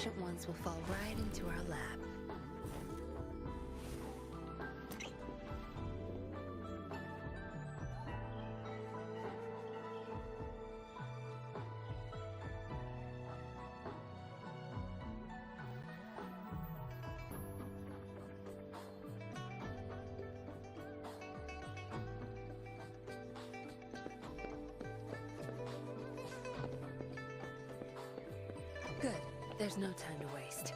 efficient ones will fall right into our lap. Good. There's no time to waste.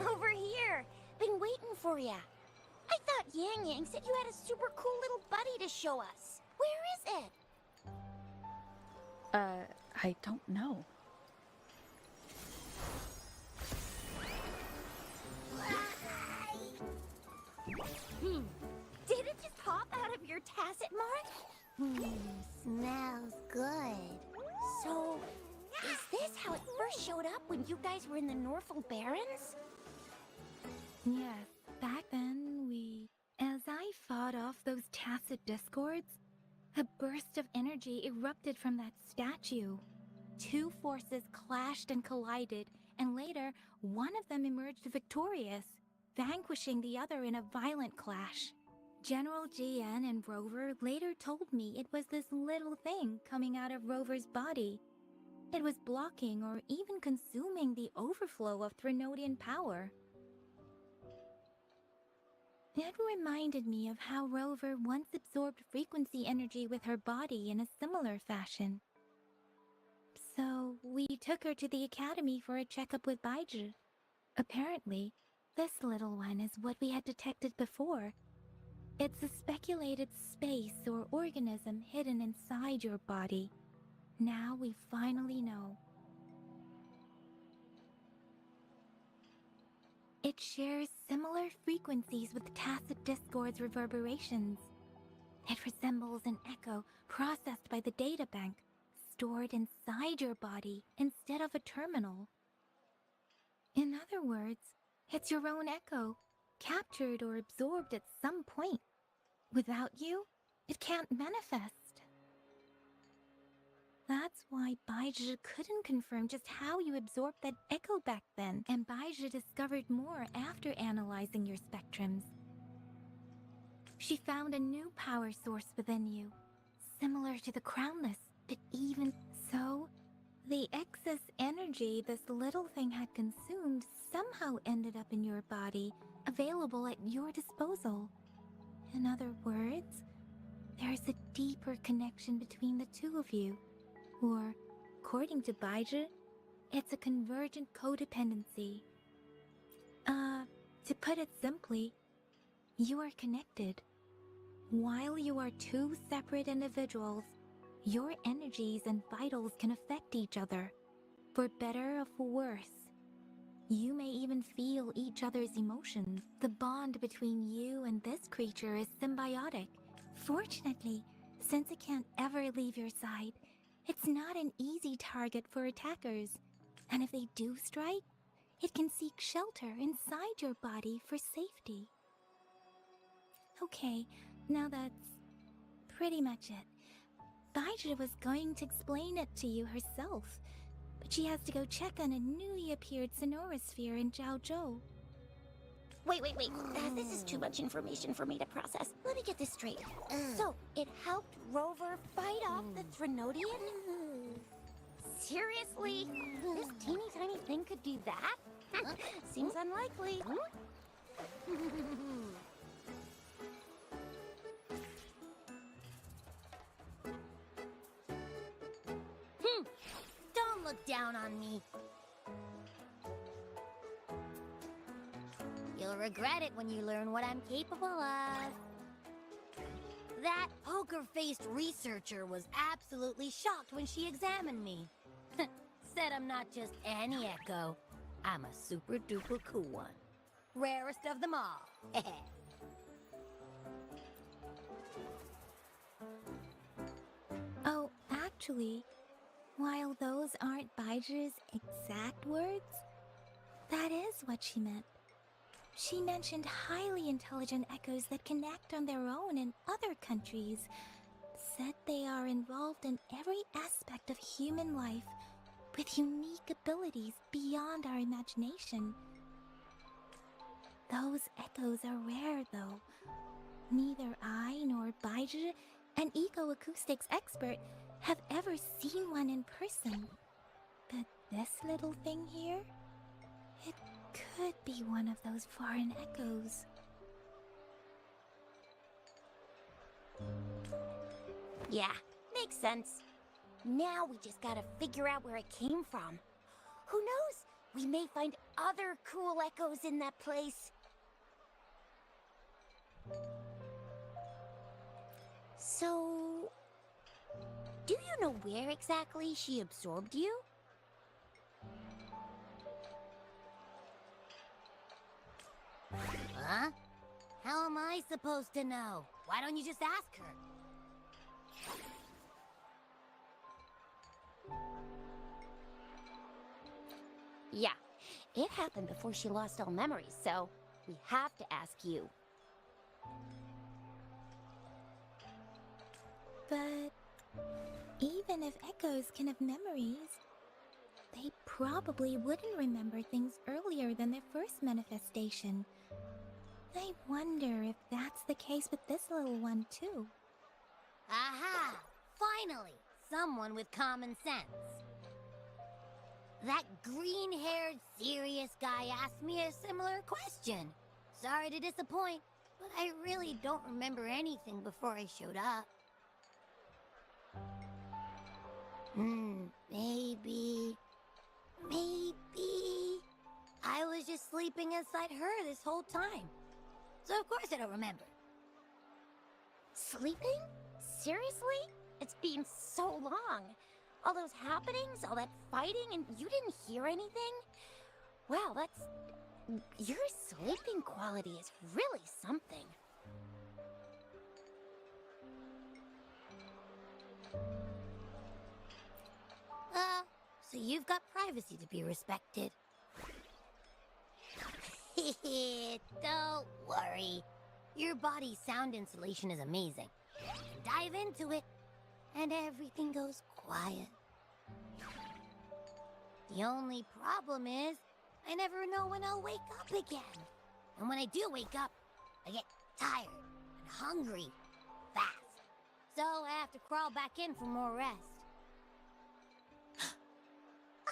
Over here! Been waiting for ya. I thought Yang Yang said you had a super cool little buddy to show us. Where is it? I don't know. Did it just pop out of your tacit mark? Smells good. So, is this how it first showed up when you guys were in the Norfolk Barrens? Yes, back then as I fought off those tacit discords, a burst of energy erupted from that statue. Two forces clashed and collided, and later, one of them emerged victorious, vanquishing the other in a violent clash. General GN and Rover later told me it was this little thing coming out of Rover's body. It was blocking or even consuming the overflow of Threnodian power. It reminded me of how Rover once absorbed frequency energy with her body in a similar fashion. So, we took her to the academy for a checkup with Baizhi. Apparently, this little one is what we had detected before. It's a speculated space or organism hidden inside your body. Now we finally know. It shares similar frequencies with tacit discord's reverberations. It resembles an echo processed by the data bank, stored inside your body instead of a terminal. In other words, it's your own echo, captured or absorbed at some point. Without you, it can't manifest. That's why Baizhi couldn't confirm just how you absorbed that echo back then, and Baizhi discovered more after analyzing your spectrums. She found a new power source within you, similar to the Crownless, but even so, the excess energy this little thing had consumed somehow ended up in your body, available at your disposal. In other words, there's a deeper connection between the two of you. Or, according to Baizhi, it's a convergent codependency. To put it simply, you are connected. While you are two separate individuals, your energies and vitals can affect each other, for better or for worse. You may even feel each other's emotions. The bond between you and this creature is symbiotic. Fortunately, since it can't ever leave your side, it's not an easy target for attackers, and if they do strike, it can seek shelter inside your body for safety. Okay, now that's pretty much it. Baizhi was going to explain it to you herself, but she has to go check on a newly appeared sonorosphere in Jiaozhou. Wait. This is too much information for me to process. Let me get this straight. So, it helped Rover fight off the Threnodian? Seriously? This teeny tiny thing could do that? Seems unlikely. Don't look down on me. You'll regret it when you learn what I'm capable of. That poker-faced researcher was absolutely shocked when she examined me. Said I'm not just any echo, I'm a super-duper cool one. Rarest of them all. Oh, actually, while those aren't Baiji's exact words, that is what she meant. She mentioned highly intelligent echoes that can act on their own in other countries. Said they are involved in every aspect of human life with unique abilities beyond our imagination. Those echoes are rare, though. Neither I nor Baiji, an eco-acoustics expert, have ever seen one in person. But this little thing here, it could be one of those foreign echoes. Yeah, makes sense. Now we just gotta figure out where it came from. Who knows? We may find other cool echoes in that place. So, do you know where exactly she absorbed you? Huh? How am I supposed to know? Why don't you just ask her? Yeah, it happened before she lost all memories, so we have to ask you. But even if echoes can have memories, they probably wouldn't remember things earlier than their first manifestation. I wonder if that's the case with this little one, too. Aha! Finally! Someone with common sense. That green-haired, serious guy asked me a similar question. Sorry to disappoint, but I really don't remember anything before I showed up. Maybe... I was just sleeping inside her this whole time. So of course I don't remember. Sleeping? Seriously? It's been so long. All those happenings, all that fighting, and you didn't hear anything? Wow, your sleeping quality is really something. So you've got privacy to be respected. Don't worry. Your body's sound insulation is amazing. Dive into it, and everything goes quiet. The only problem is, I never know when I'll wake up again. And when I do wake up, I get tired and hungry fast. So I have to crawl back in for more rest.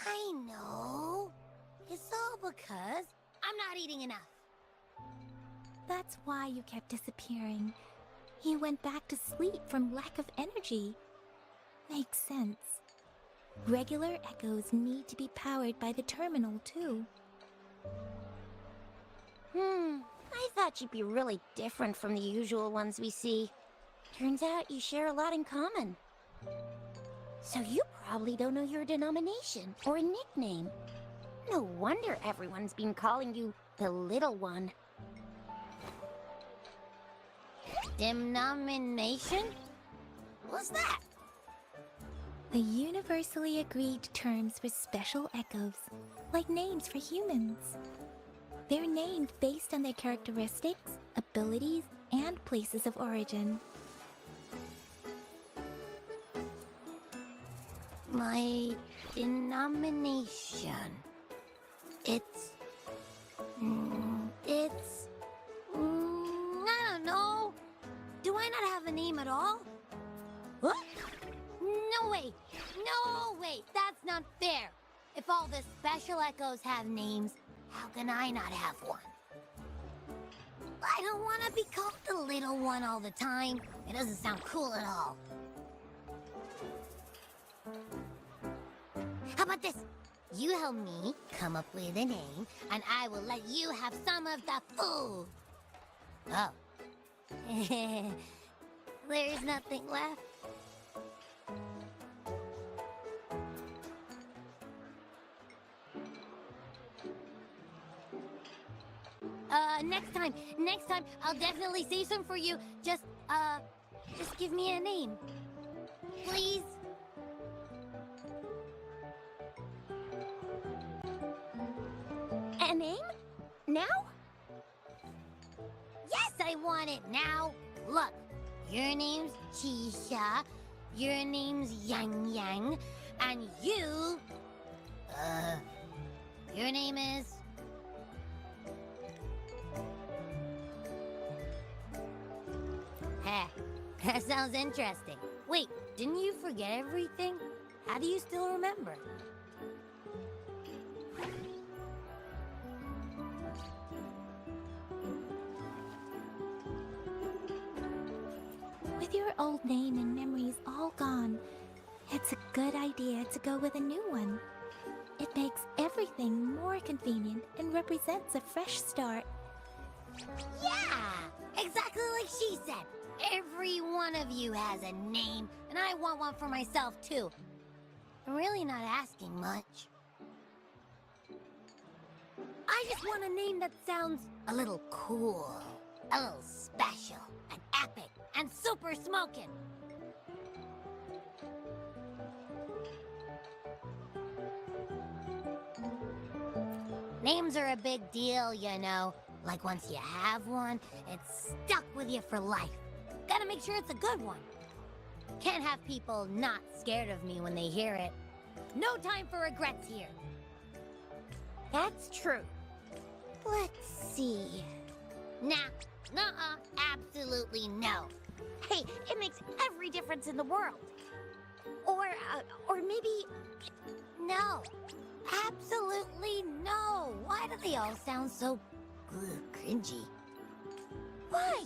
I know. It's all because I'm not eating enough. That's why you kept disappearing. You went back to sleep from lack of energy. Makes sense. Regular echoes need to be powered by the terminal, too. I thought you'd be really different from the usual ones we see. Turns out you share a lot in common. So you probably don't know your denomination or a nickname. No wonder everyone's been calling you the Little One. Denomination? What's that? The universally agreed terms for special echoes, like names for humans. They're named based on their characteristics, abilities, and places of origin. My denomination. It's... I don't know. Do I not have a name at all? What? No way! No way! That's not fair! If all the special echoes have names, how can I not have one? I don't want to be called the little one all the time. It doesn't sound cool at all. How about this? You help me come up with a name, and I will let you have some of the food. Oh. There's nothing left. Next time, I'll definitely save some for you. Just give me a name. Please? A name? Now? Yes, I want it now. Look, your name's Chisha, your name's Yang Yang, and your name is... Heh, that sounds interesting. Wait, didn't you forget everything? How do you still remember? With your old name and memories all gone, it's a good idea to go with a new one. It makes everything more convenient and represents a fresh start. Yeah, exactly like she said. Every one of you has a name, and I want one for myself too. I'm really not asking much. I just want a name that sounds a little cool, a little special, and epic, and super smoking. Names are a big deal, you know. Like once you have one, it's stuck with you for life. Gotta make sure it's a good one. Can't have people not scared of me when they hear it. No time for regrets here. That's true. Let's see. Nah, nuh-uh, absolutely no. Hey, it makes every difference in the world. Or maybe... No, absolutely no. Why do they all sound so cringy? Why?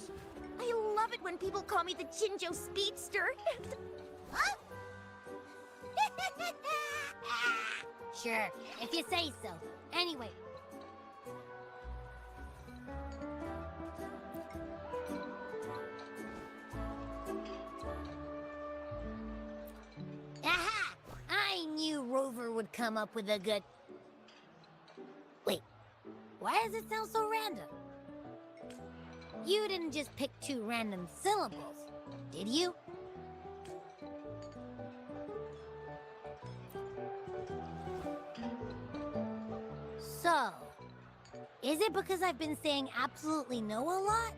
I love it when people call me the Jinjo Speedster. Huh? Sure, if you say so. Anyway. Aha! I knew Rover would come up with a good... Wait, why does it sound so random? You didn't just pick two random syllables, did you? So, is it because I've been saying absolutely no a lot?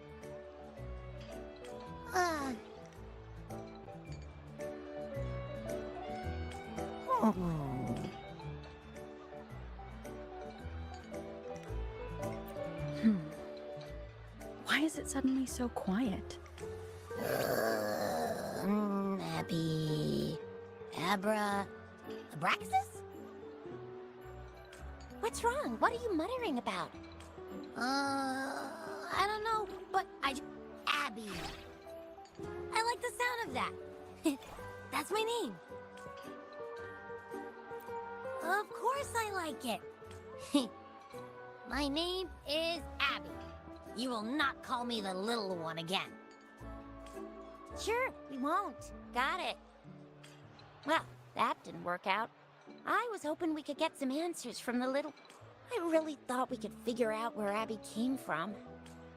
Why is it suddenly so quiet? Abby... Abraxas? What's wrong? What are you muttering about? I don't know, but Abby. I like the sound of that. That's my name. Of course I like it. My name is Abby. You will not call me the little one again. Sure, we won't. Got it. Well, that didn't work out. I was hoping we could get some answers from the little... I really thought we could figure out where Abby came from.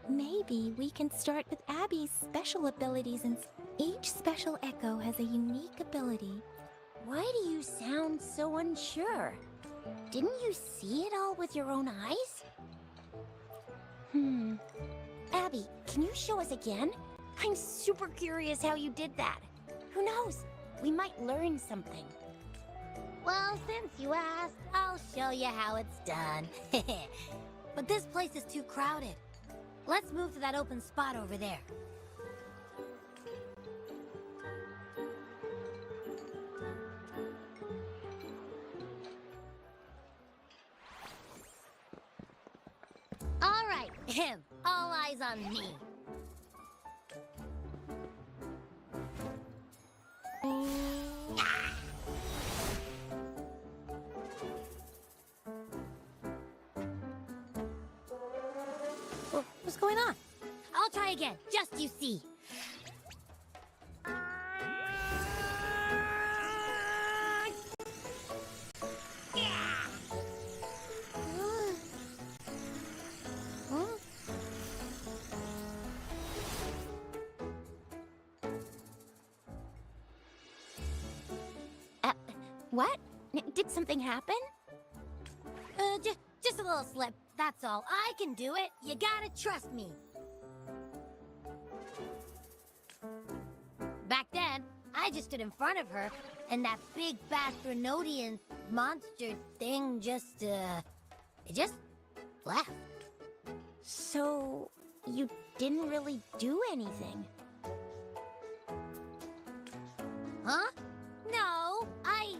Maybe we can start with Abby's special abilities, and each special echo has a unique ability. Why do you sound so unsure? Didn't you see it all with your own eyes? Abby, can you show us again? I'm super curious how you did that. Who knows? We might learn something. Well, since you asked, I'll show you how it's done. But this place is too crowded. Let's move to that open spot over there. All right, all eyes on me. What's going on? I'll try again, just you see. What? Did something happen? Just a little slip, that's all. I can do it. You gotta trust me. Back then, I just stood in front of her, and that big bad Threnodian monster thing just, it just left. So, you didn't really do anything? Huh? No, I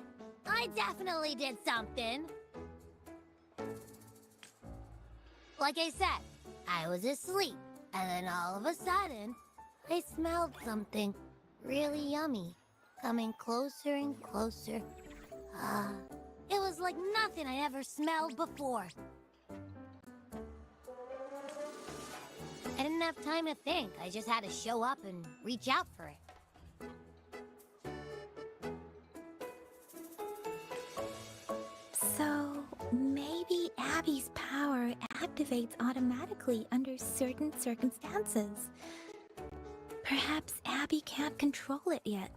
definitely did something. Like I said, I was asleep, and then all of a sudden, I smelled something really yummy, coming closer and closer. It was like nothing I ever smelled before. I didn't have time to think. I just had to show up and reach out for it. So, maybe Abby's power activates automatically under certain circumstances. Perhaps Abby can't control it yet.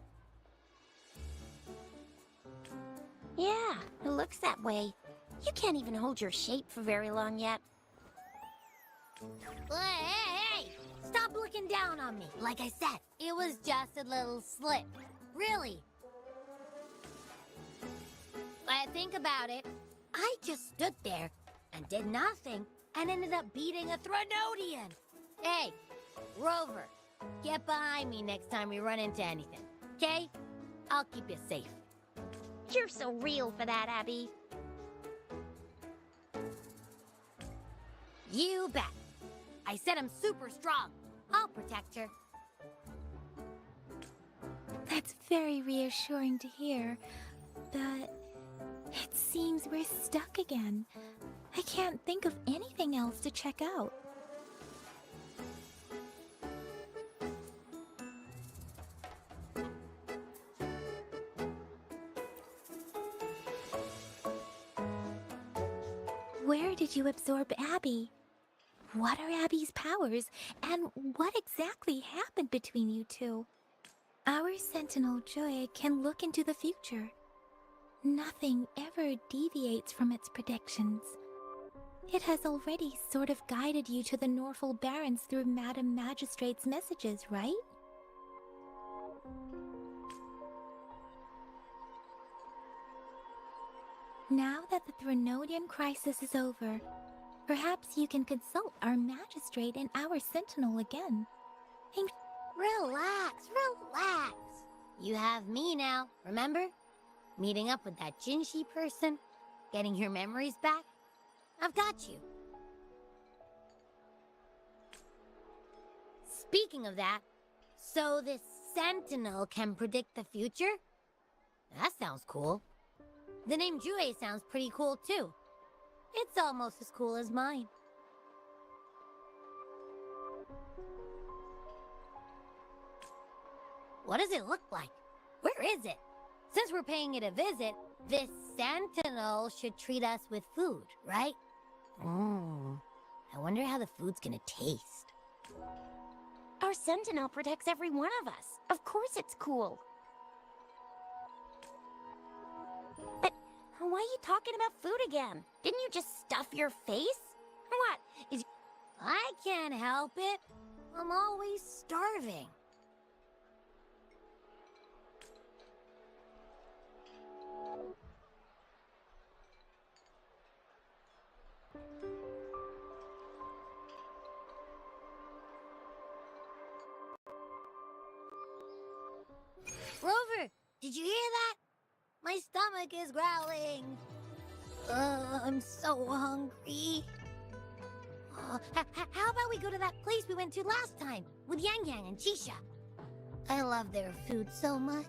Yeah, it looks that way. You can't even hold your shape for very long yet. Hey! Stop looking down on me. Like I said, it was just a little slip. Really. But think about it. I just stood there and did nothing and ended up beating a Threnodian. Hey, Rover, get behind me next time we run into anything, okay? I'll keep you safe. You're so real for that, Abby. You bet. I said I'm super strong. I'll protect her. That's very reassuring to hear, but it seems we're stuck again. I can't think of anything else to check out. Where did you absorb Abby? What are Abby's powers, and what exactly happened between you two? Our Sentinel Joy can look into the future. Nothing ever deviates from its predictions. It has already sort of guided you to the Norfolk Barrens through Madam Magistrate's messages, right? Now that the Threnodian crisis is over, perhaps you can consult our Magistrate and our Sentinel again. Relax, relax. You have me now, remember? Meeting up with that Jinshi person, getting your memories back. I've got you. Speaking of that, so this Sentinel can predict the future? That sounds cool. The name Jue sounds pretty cool too. It's almost as cool as mine. What does it look like? Where is it? Since we're paying it a visit, this Sentinel should treat us with food, right? I wonder how the food's gonna taste. Our Sentinel protects every one of us. Of course it's cool. But why are you talking about food again? Didn't you just stuff your face? Or what? I can't help it. I'm always starving. Rover, did you hear that? My stomach is growling. I'm so hungry. How about we go to that place we went to last time with Yang Yang and Chisha? I love their food so much.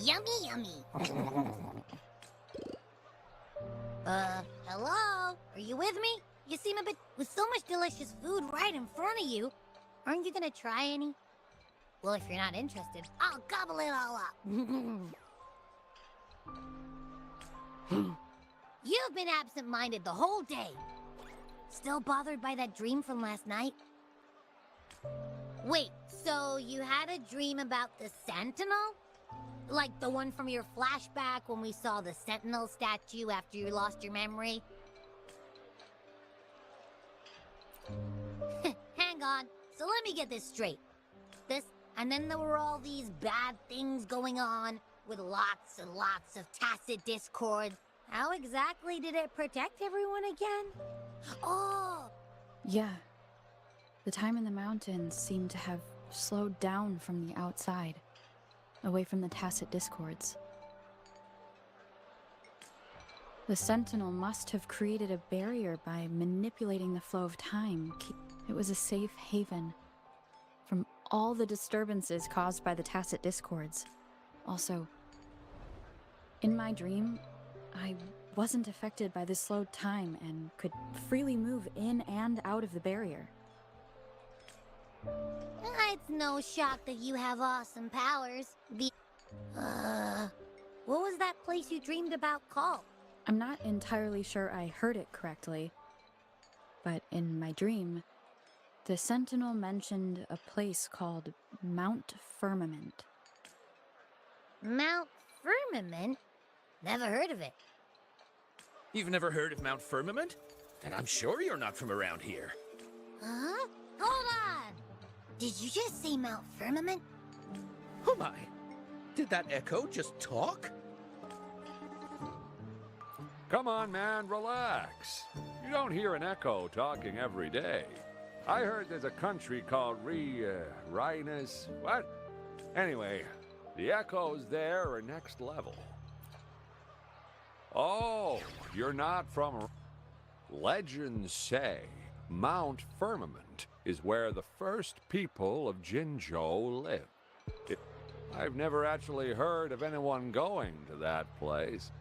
Yummy, yummy. Hello? Are you with me? You seem a bit... With so much delicious food right in front of you, aren't you gonna try any? Well, if you're not interested, I'll gobble it all up. You've been absent-minded the whole day. Still bothered by that dream from last night? Wait, so you had a dream about the Sentinel? Like the one from your flashback when we saw the Sentinel statue after you lost your memory? Hang on, so let me get this straight. And then there were all these bad things going on, with lots and lots of tacit discord. How exactly did it protect everyone again? Oh! Yeah. The time in the mountains seemed to have slowed down from the outside, away from the tacit discords. The Sentinel must have created a barrier by manipulating the flow of time. It was a safe haven from all the disturbances caused by the tacit discords. Also, in my dream, I wasn't affected by the slowed time and could freely move in and out of the barrier. It's no shock that you have awesome powers. What was that place you dreamed about called? I'm not entirely sure I heard it correctly, but in my dream, the Sentinel mentioned a place called Mount Firmament. Mount Firmament? Never heard of it. You've never heard of Mount Firmament? And I'm sure you're not from around here. Huh? Hold on! Did you just say Mount Firmament? Oh my! Did that echo just talk? Come on, man, relax. You don't hear an echo talking every day. I heard there's a country called Rhinus... What? Anyway, the echoes there are next level. Oh, you're not from... Legends say Mount Firmament is where the first people of Jinzhou lived. I've never actually heard of anyone going to that place.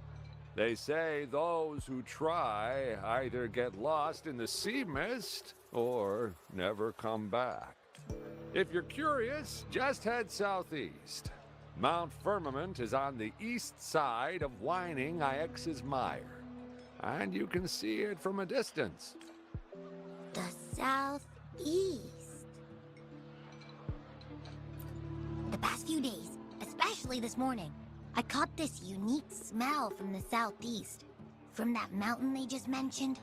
They say those who try either get lost in the sea mist or never come back. If you're curious, just head southeast. Mount Firmament is on the east side of Whining Ix's Mire, and you can see it from a distance. The southeast. The past few days, especially this morning, I caught this unique smell from the southeast. From that mountain they just mentioned.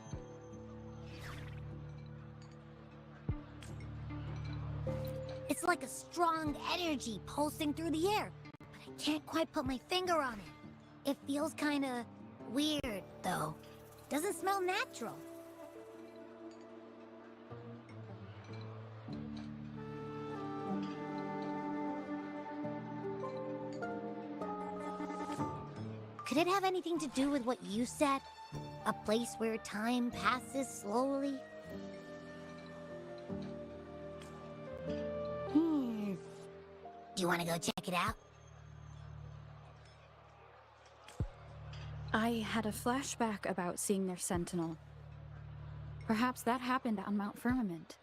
It's like a strong energy pulsing through the air, but I can't quite put my finger on it. It feels kinda weird, though. Doesn't smell natural. Could it have anything to do with what you said? A place where time passes slowly? Do you want to go check it out? I had a flashback about seeing their Sentinel. Perhaps that happened on Mount Firmament.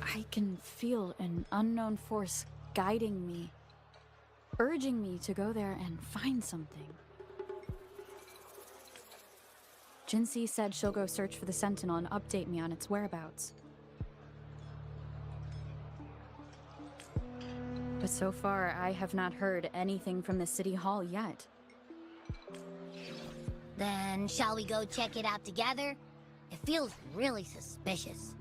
I can feel an unknown force guiding me, urging me to go there and find something. Jinxie said she'll go search for the Sentinel and update me on its whereabouts. But so far, I have not heard anything from the City Hall yet. Then shall we go check it out together? It feels really suspicious.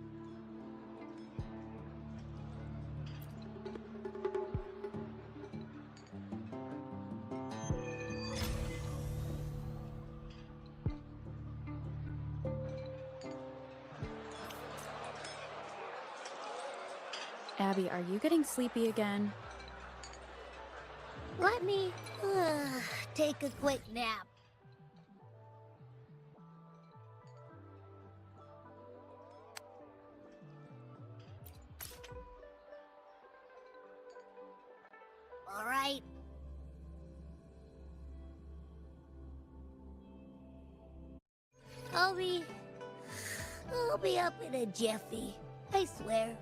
Abby, are you getting sleepy again? Let me take a quick nap. I'll be up in a jiffy. I swear.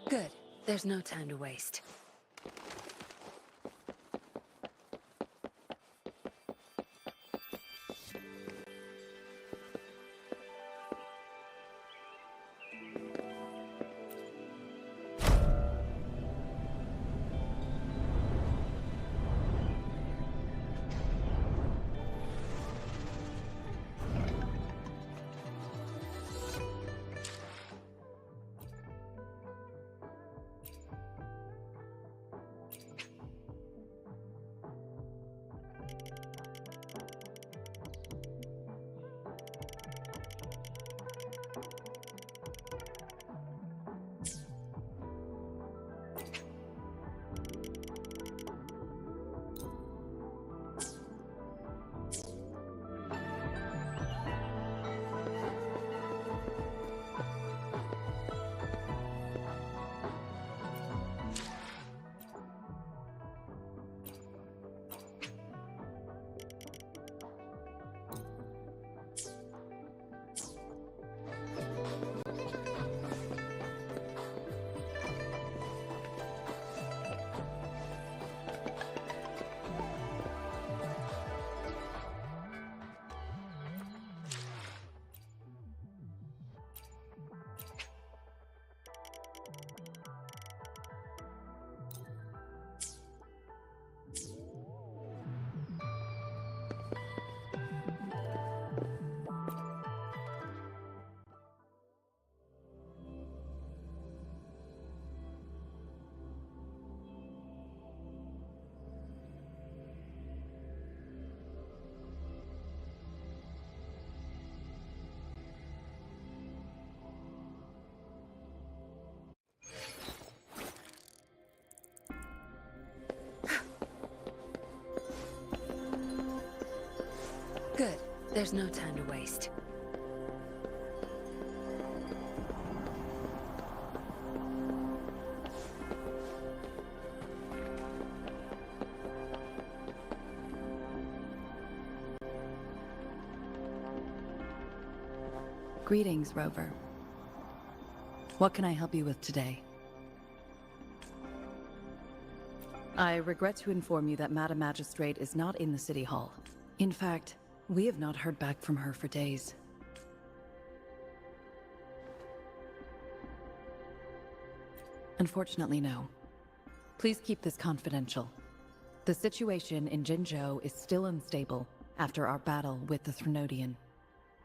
Good. There's no time to waste. Good. There's no time to waste. Greetings, Rover. What can I help you with today? I regret to inform you that Madam Magistrate is not in the City Hall. In fact, we have not heard back from her for days. Unfortunately, no. Please keep this confidential. The situation in Jinzhou is still unstable after our battle with the Threnodian.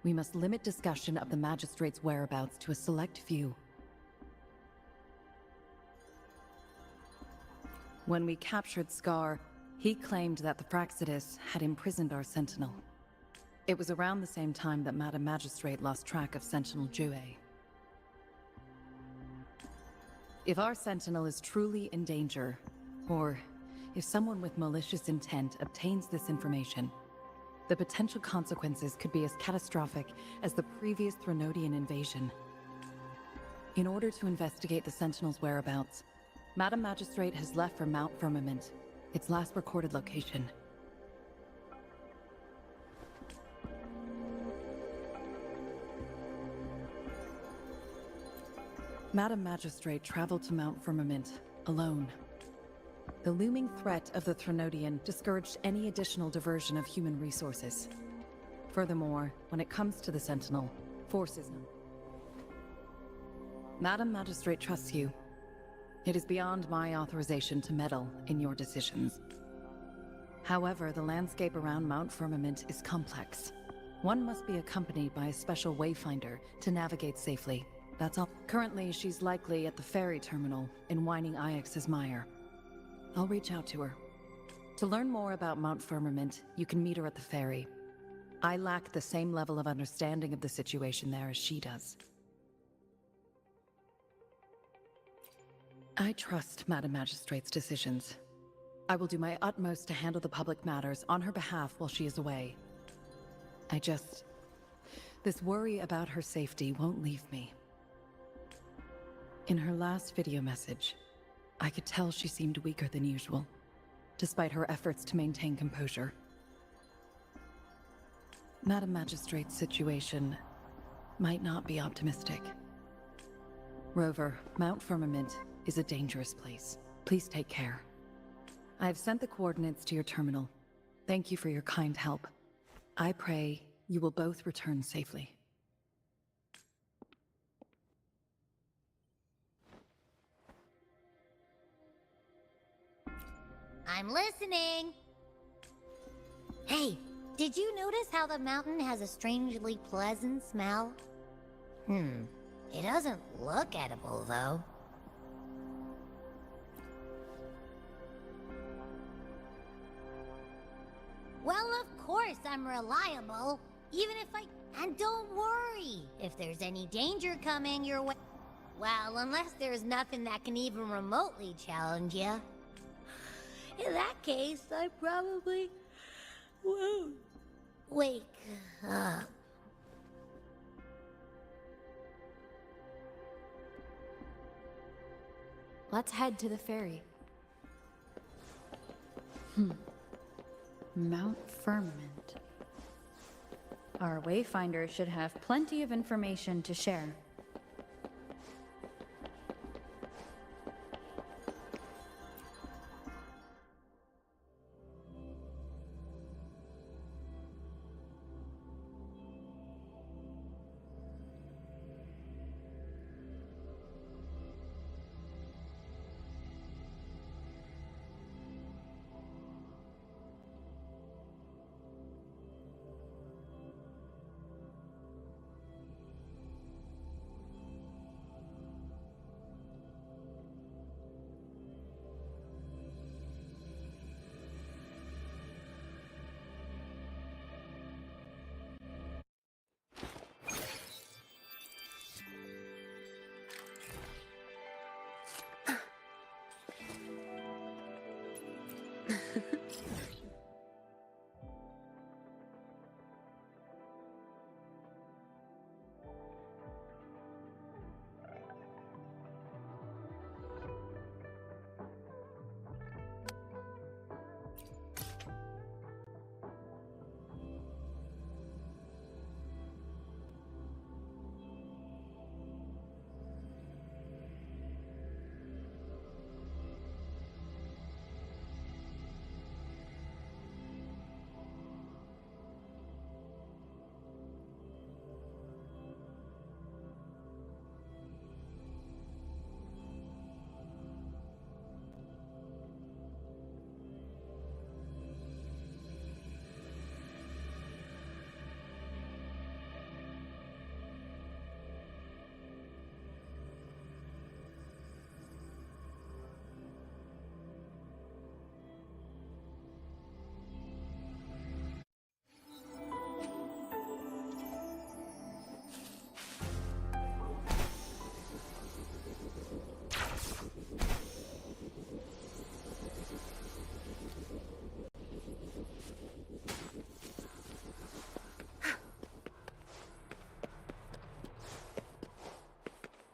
We must limit discussion of the Magistrate's whereabouts to a select few. When we captured Scar, he claimed that the Praxidus had imprisoned our Sentinel. It was around the same time that Madam Magistrate lost track of Sentinel Jue. If our Sentinel is truly in danger, or if someone with malicious intent obtains this information, the potential consequences could be as catastrophic as the previous Threnodian invasion. In order to investigate the Sentinel's whereabouts, Madam Magistrate has left for Mount Firmament, its last recorded location. Madam Magistrate traveled to Mount Firmament alone. The looming threat of the Threnodian discouraged any additional diversion of human resources. Furthermore, when it comes to the Sentinel, force is none. Madam Magistrate trusts you. It is beyond my authorization to meddle in your decisions. However, the landscape around Mount Firmament is complex. One must be accompanied by a special wayfinder to navigate safely. That's all. Currently, she's likely at the ferry terminal in Whining Ix's Mire. I'll reach out to her. To learn more about Mount Firmament, you can meet her at the ferry. I lack the same level of understanding of the situation there as she does. I trust Madam Magistrate's decisions. I will do my utmost to handle the public matters on her behalf while she is away. This worry about her safety won't leave me. In her last video message, I could tell she seemed weaker than usual, despite her efforts to maintain composure. Madam Magistrate's situation might not be optimistic. Rover, Mount Firmament is a dangerous place. Please take care. I have sent the coordinates to your terminal. Thank you for your kind help. I pray you will both return safely. I'm listening. Hey, did you notice how the mountain has a strangely pleasant smell? It doesn't look edible, though. Well, of course I'm reliable. Even if I... And don't worry, if there's any danger coming your way... Well, unless there's nothing that can even remotely challenge you. In that case, I probably won't wake up. Let's head to the ferry. Mount Firmament. Our Wayfinder should have plenty of information to share.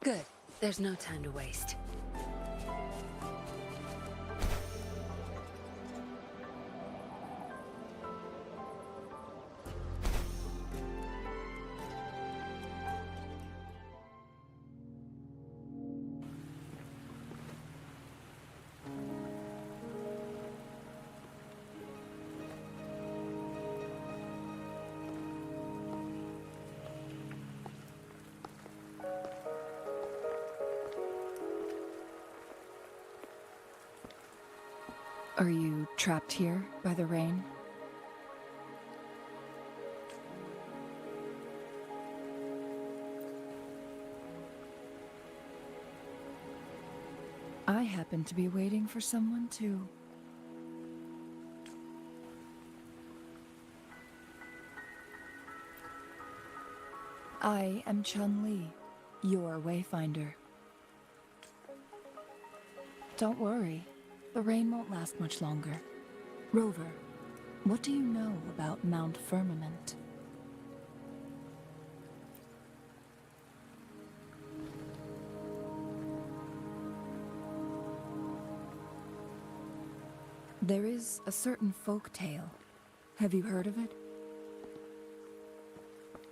Good. There's no time to waste. Are you trapped here by the rain? I happen to be waiting for someone too. I am Chun-Li, your Wayfinder. Don't worry, the rain won't last much longer. Rover, what do you know about Mount Firmament? There is a certain folk tale. Have you heard of it?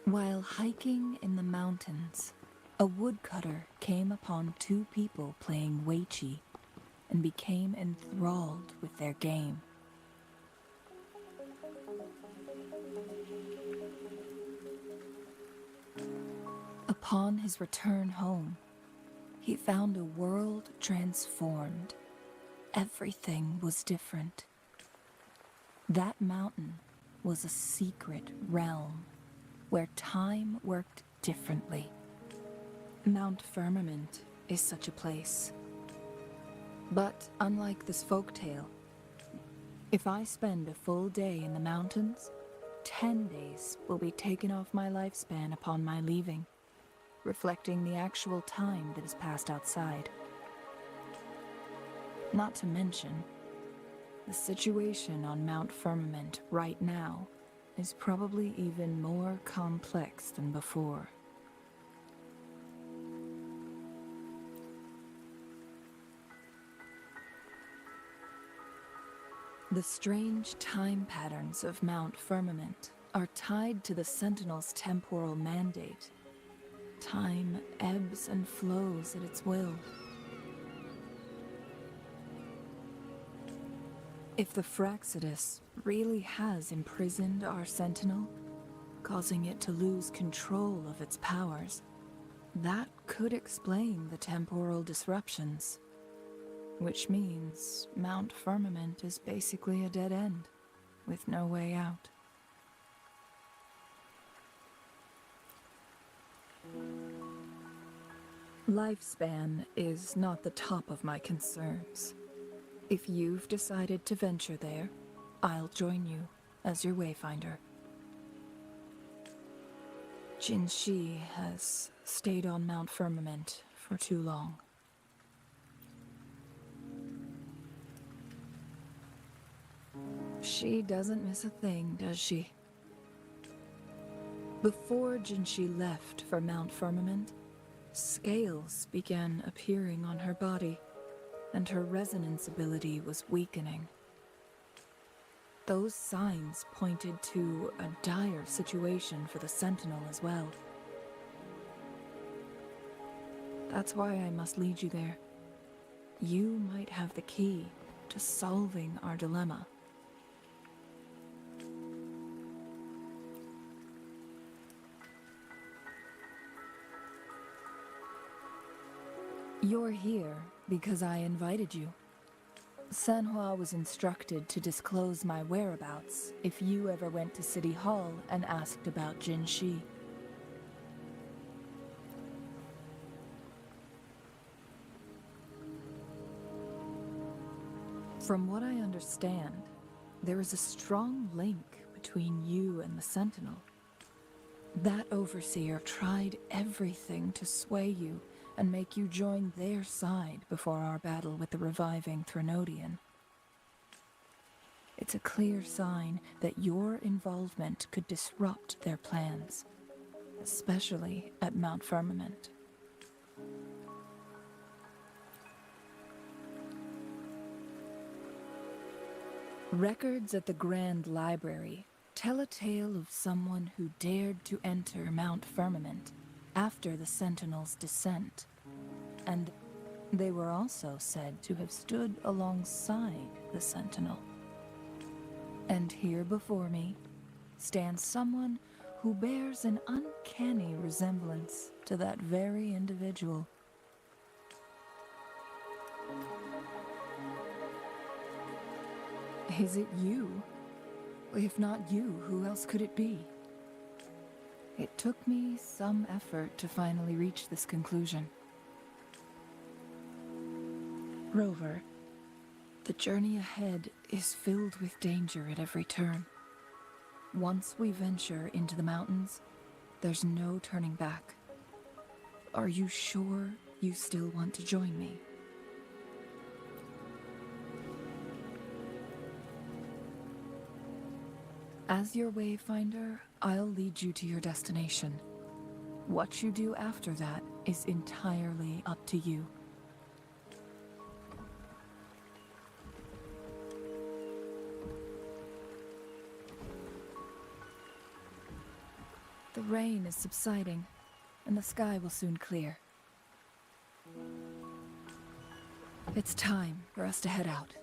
While hiking in the mountains, a woodcutter came upon two people playing weiqi and became enthralled with their game. Upon his return home, he found a world transformed. Everything was different. That mountain was a secret realm where time worked differently. Mount Firmament is such a place. But unlike this folktale, if I spend a full day in the mountains, 10 days will be taken off my lifespan upon my leaving, reflecting the actual time that has passed outside. Not to mention, the situation on Mount Firmament right now is probably even more complex than before. The strange time patterns of Mount Firmament are tied to the Sentinel's temporal mandate. Time ebbs and flows at its will. If the Fraxidus really has imprisoned our Sentinel, causing it to lose control of its powers, that could explain the temporal disruptions. Which means Mount Firmament is basically a dead end, with no way out. Lifespan is not the top of my concerns. If you've decided to venture there, I'll join you as your wayfinder. Jinshi has stayed on Mount Firmament for too long. She doesn't miss a thing, does she? Before Jinshi left for Mount Firmament, scales began appearing on her body, and her resonance ability was weakening. Those signs pointed to a dire situation for the Sentinel as well. That's why I must lead you there. You might have the key to solving our dilemma. You're here because I invited you. Sanhua was instructed to disclose my whereabouts if you ever went to City Hall and asked about Jinshi. From what I understand, there is a strong link between you and the Sentinel. That overseer tried everything to sway you and make you join their side before our battle with the reviving Threnodian. It's a clear sign that your involvement could disrupt their plans, especially at Mount Firmament. Records at the Grand Library tell a tale of someone who dared to enter Mount Firmament after the Sentinel's descent, and they were also said to have stood alongside the Sentinel. And here before me stands someone who bears an uncanny resemblance to that very individual. Is it you? If not you, who else could it be? It took me some effort to finally reach this conclusion. Rover, the journey ahead is filled with danger at every turn. Once we venture into the mountains, there's no turning back. Are you sure you still want to join me? As your wayfinder, I'll lead you to your destination. What you do after that is entirely up to you. The rain is subsiding, and the sky will soon clear. It's time for us to head out.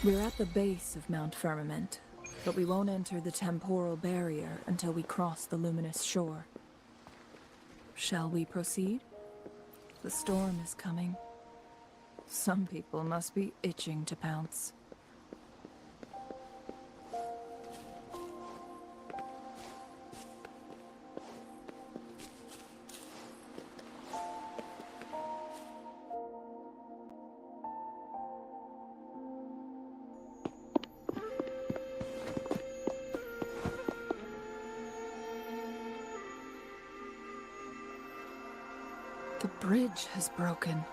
We're at the base of Mount Firmament, but we won't enter the temporal barrier until we cross the luminous shore. Shall we proceed? The storm is coming. Some people must be itching to pounce. The bridge has broken.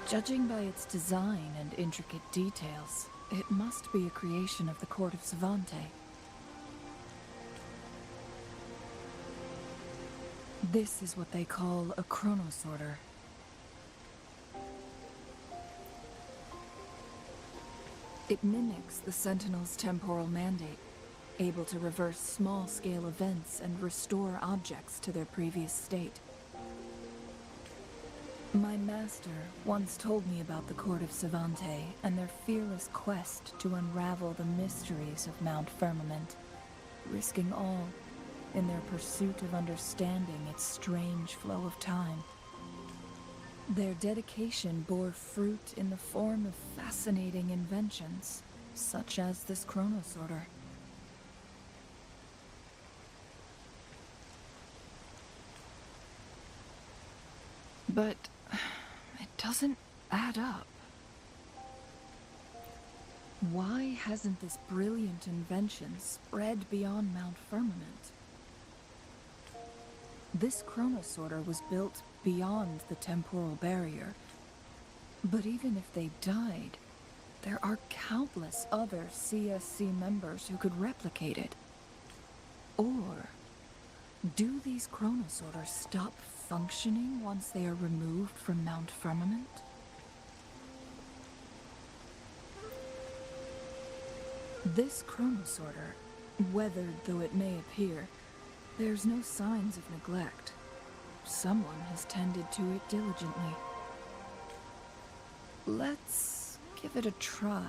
Judging by its design and intricate details, it must be a creation of the court of Savante. This is what they call a chronosorter. It mimics the Sentinel's temporal mandate, able to reverse small-scale events and restore objects to their previous state. My master once told me about the court of Savante and their fearless quest to unravel the mysteries of Mount Firmament, risking all in their pursuit of understanding its strange flow of time. Their dedication bore fruit in the form of fascinating inventions, such as this chronosorter. But it doesn't add up. Why hasn't this brilliant invention spread beyond Mount Firmament? This chronosorter was built beyond the temporal barrier. But even if they died, there are countless other CSC members who could replicate it. Or do these chronosorters stop functioning once they are removed from Mount Firmament? This chronosorter, weathered though it may appear, bears no signs of neglect. Someone has tended to it diligently. Let's give it a try.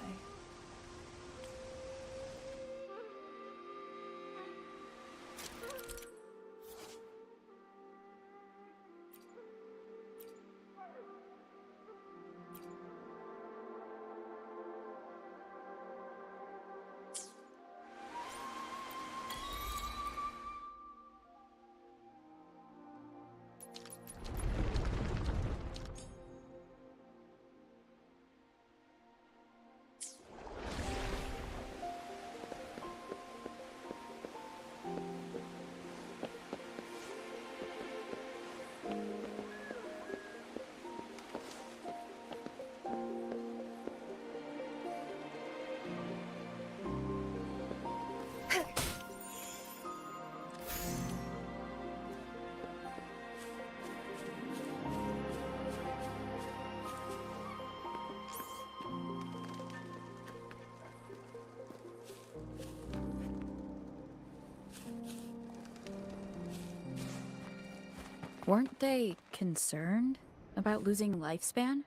Weren't they concerned about losing lifespan?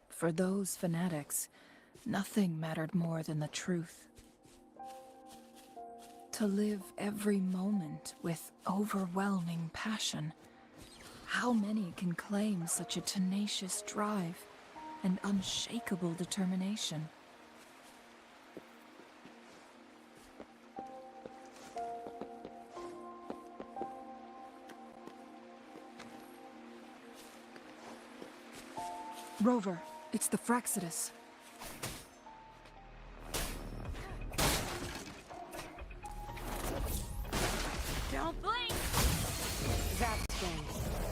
For those fanatics, nothing mattered more than the truth. To live every moment with overwhelming passion. How many can claim such a tenacious drive and unshakable determination? Rover, it's the Fraxidus. Don't blink! Zap skin.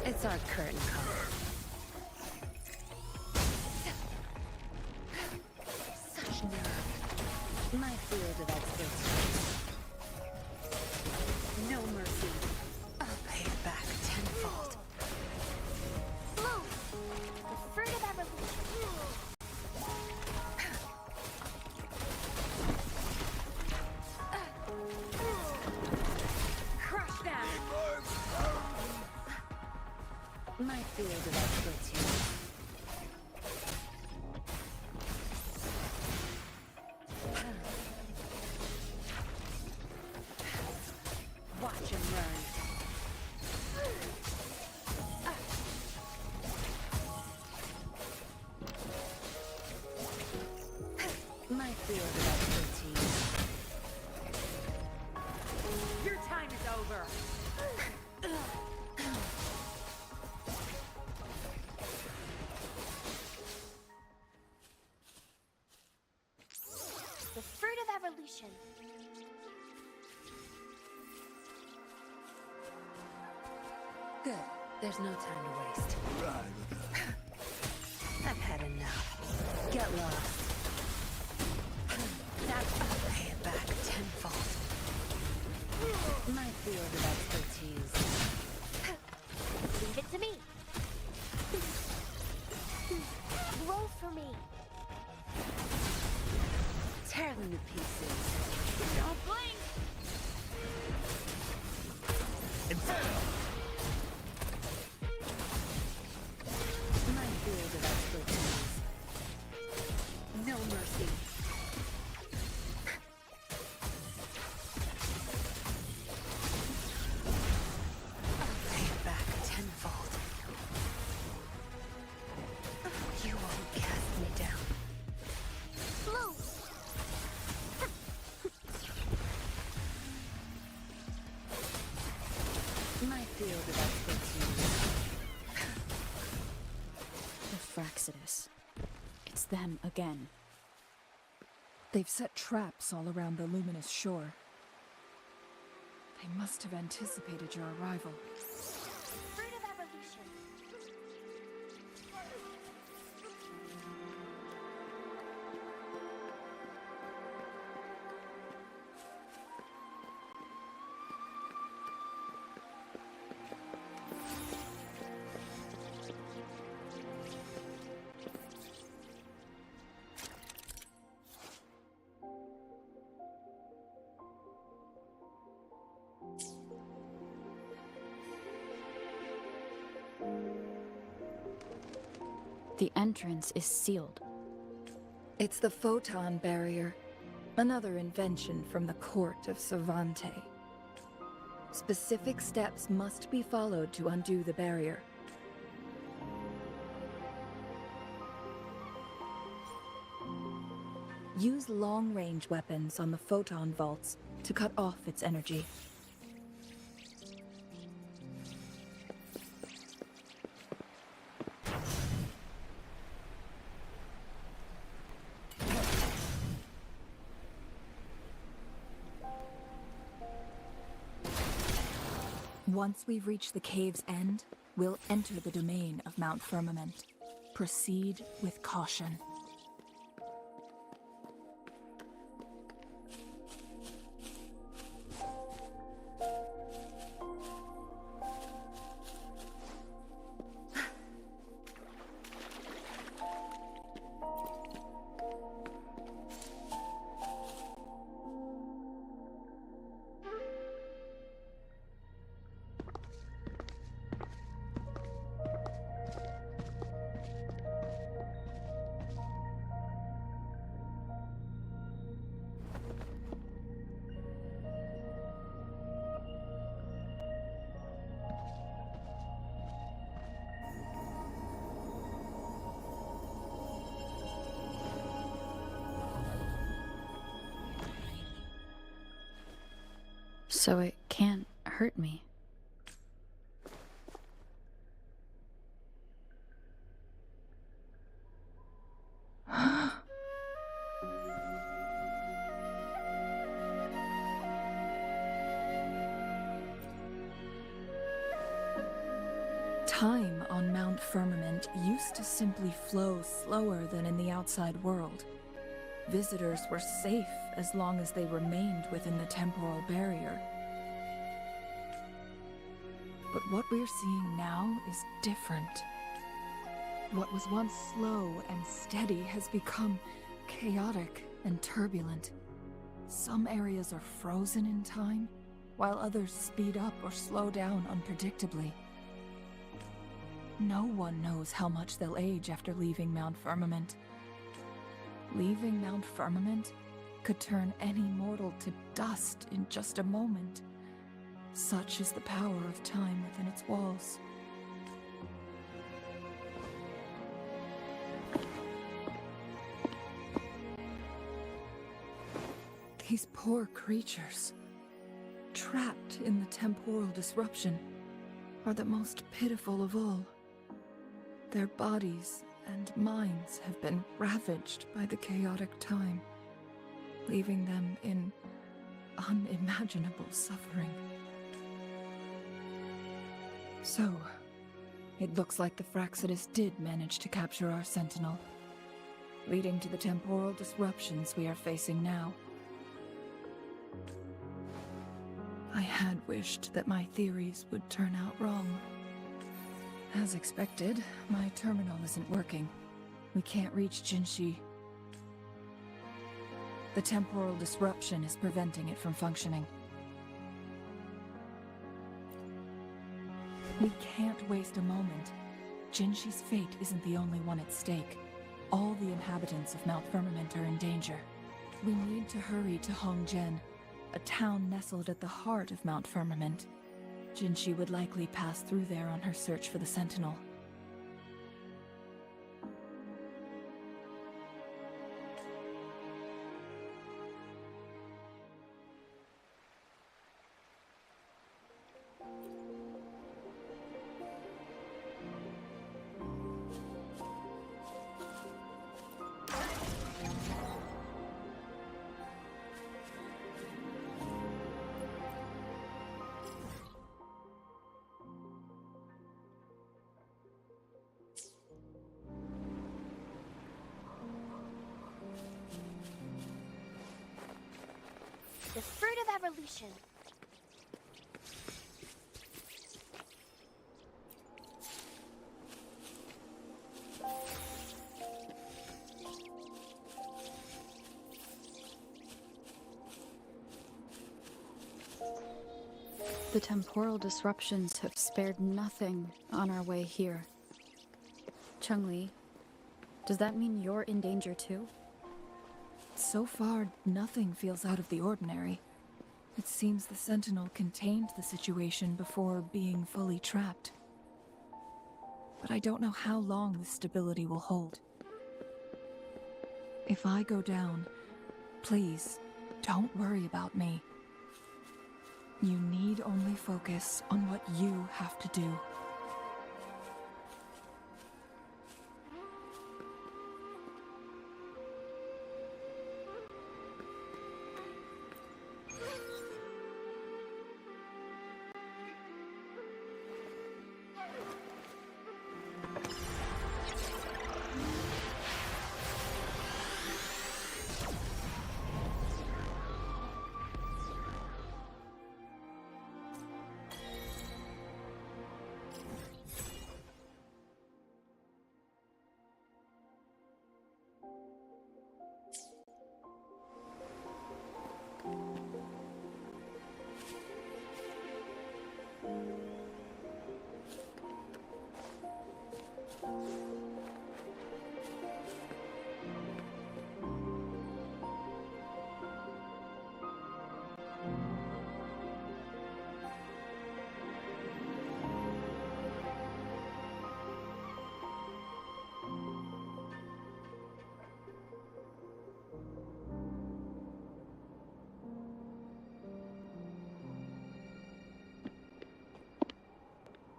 It's our curtain call. Such nerve. My field of expertise. No mercy. I'll pay it back tenfold. Blue! The fruit of evolution. Crush them! My field of expertise. Watch him run. My field of expertise. Your time is over. The fruit of evolution. Good. There's no time to waste. I've had enough. Get lost. Now I'll pay it back tenfold. My field of expertise. Leave it to me. Roll for me. Tear them to pieces. Don't blink! Inferno! My field of expertise. No mercy. I'll pay it back tenfold. You won't cast me down. Blue! My field of expertise. The Fraxidus. It's them again. They've set traps all around the luminous shore. They must have anticipated your arrival. Fruit of evolution. The entrance is sealed. It's the photon barrier, another invention from the court of Cervante. Specific steps must be followed to undo the barrier. Use long-range weapons on the photon vaults to cut off its energy. Once we've reached the cave's end, we'll enter the domain of Mount Firmament. Proceed with caution. So it can't hurt me. Time on Mount Firmament used to simply flow slower than in the outside world. Visitors were safe as long as they remained within the temporal barrier. But what we're seeing now is different. What was once slow and steady has become chaotic and turbulent. Some areas are frozen in time, while others speed up or slow down unpredictably. No one knows how much they'll age after leaving Mount Firmament. Leaving Mount Firmament could turn any mortal to dust in just a moment. Such is the power of time within its walls. These poor creatures, trapped in the temporal disruption, are the most pitiful of all. Their bodies and minds have been ravaged by the chaotic time, leaving them in unimaginable suffering. So, it looks like the Fraxidus did manage to capture our sentinel, leading to the temporal disruptions we are facing now. I had wished that my theories would turn out wrong. As expected, my terminal isn't working. We can't reach Jinshi. The temporal disruption is preventing it from functioning. We can't waste a moment. Jinshi's fate isn't the only one at stake. All the inhabitants of Mount Firmament are in danger. We need to hurry to Hongjian, a town nestled at the heart of Mount Firmament. Jinshi would likely pass through there on her search for the Sentinel. The fruit of evolution. The temporal disruptions have spared nothing on our way here. Chungli, Does that mean you're in danger too? So far, nothing feels out of the ordinary. It seems the Sentinel contained the situation before being fully trapped. But I don't know how long this stability will hold. If I go down, please, don't worry about me. You need only focus on what you have to do.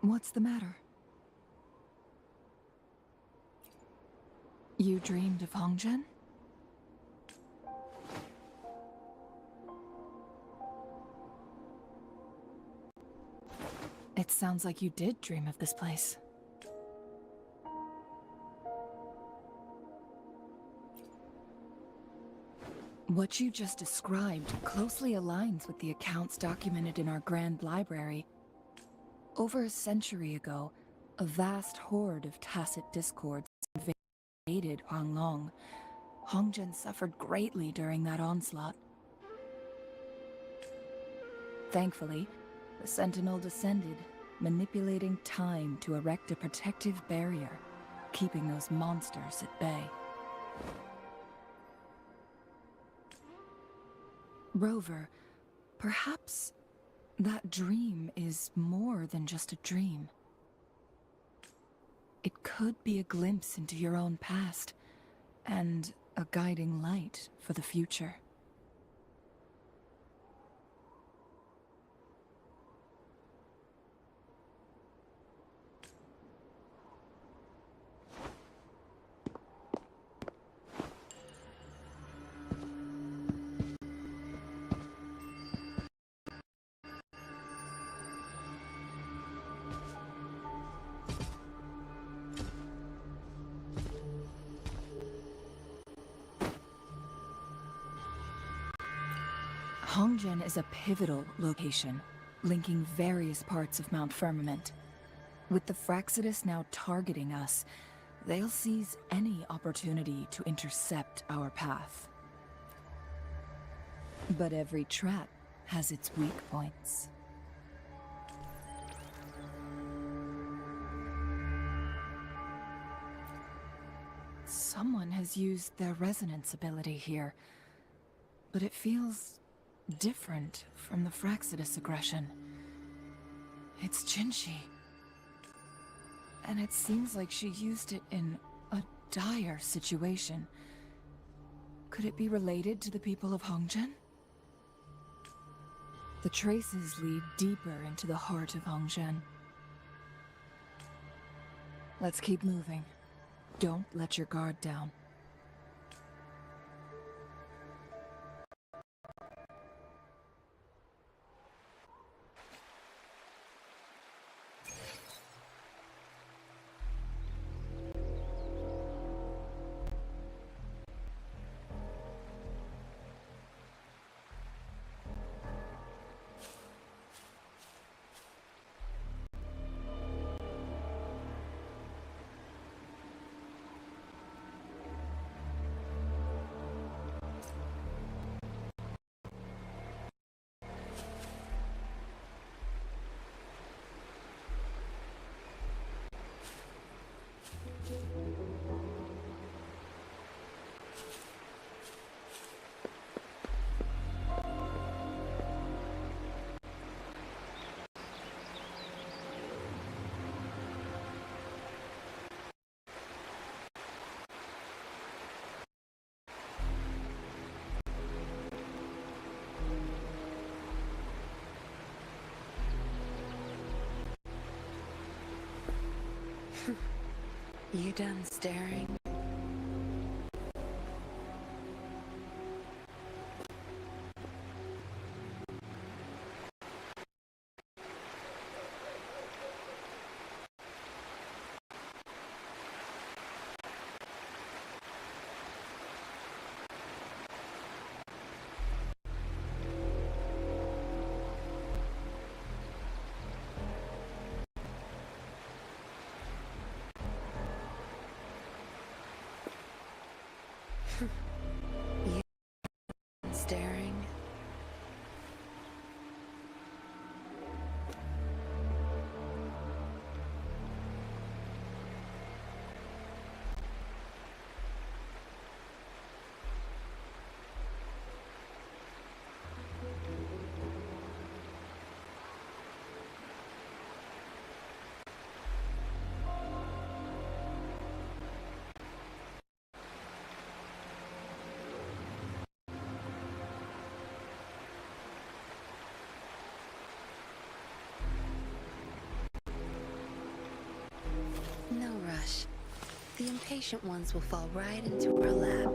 What's the matter? You dreamed of Hongzhen? It sounds like you did dream of this place. What you just described closely aligns with the accounts documented in our Grand Library. Over a century ago, a vast horde of tacit discords invaded Huanglong. Hongzhen suffered greatly during that onslaught. Thankfully, the Sentinel descended, manipulating time to erect a protective barrier, keeping those monsters at bay. Rover, perhaps that dream is more than just a dream. It could be a glimpse into your own past, and a guiding light for the future. Hongzhen is a pivotal location, linking various parts of Mount Firmament. With the Fraxidus now targeting us, they'll seize any opportunity to intercept our path. But every trap has its weak points. Someone has used their resonance ability here, but it feels different from the Fraxidus aggression. It's Jinshi. And it seems like she used it in a dire situation. Could it be related to the people of Hongzhen? The traces lead deeper into the heart of Hongzhen. Let's keep moving. Don't let your guard down. You done staring? You staring? No rush. The impatient ones will fall right into our lap.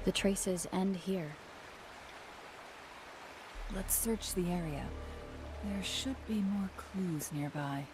The traces end here. Let's search the area. There should be more clues nearby.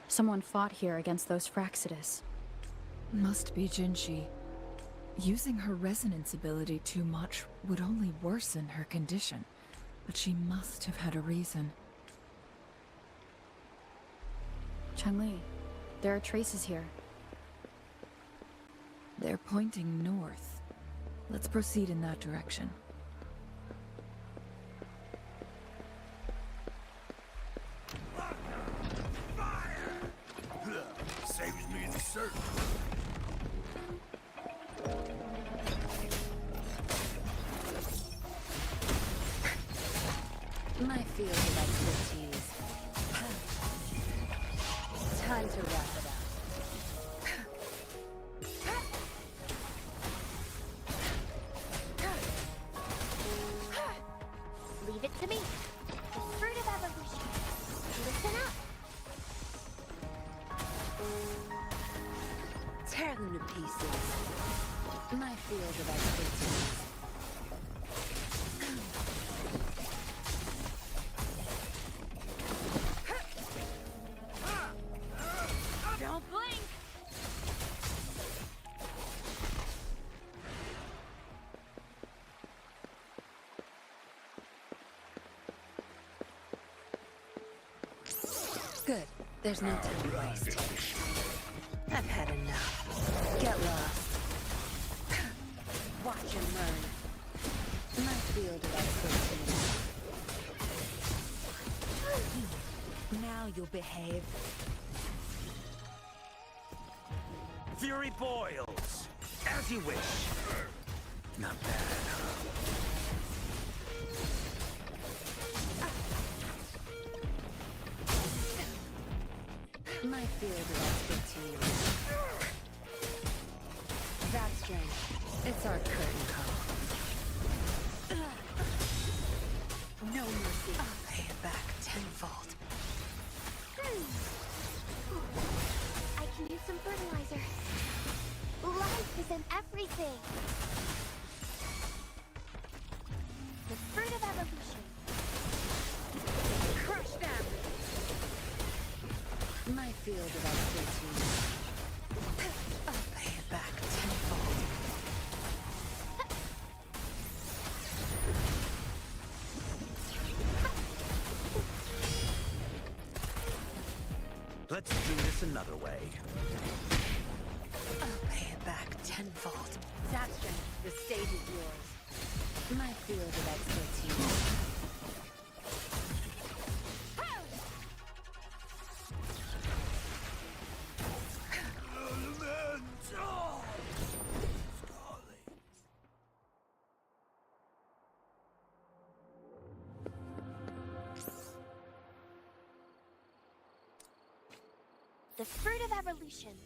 Someone fought here against those Fraxidus. Must be Jinshi. Using her resonance ability too much would only worsen her condition, but she must have had a reason. Chun-Li, there are traces here. They're pointing north. Let's proceed in that direction. Saves me the search. My field of expertise. Time to wrap it up. Leave it to me. The fruit of evolution. Listen up. Tear them to pieces. My field of expertise. Don't blink. Good. There's no time to waste. I've had enough. Get lost. Watch and learn. My field of expertise. Now you'll behave. Fury boils. As you wish. Not bad. My field of expertise. That strength. It's our curtain call. No mercy. I'll pay it back tenfold. I can use some fertilizer. Life is in everything. The fruit of evolution. Crush them! My field of expertise. I'll pay it back tenfold. Let's do this another way. I'll pay it back tenfold. That strength, the stage is yours. My field of expertise. The fruit of evolution.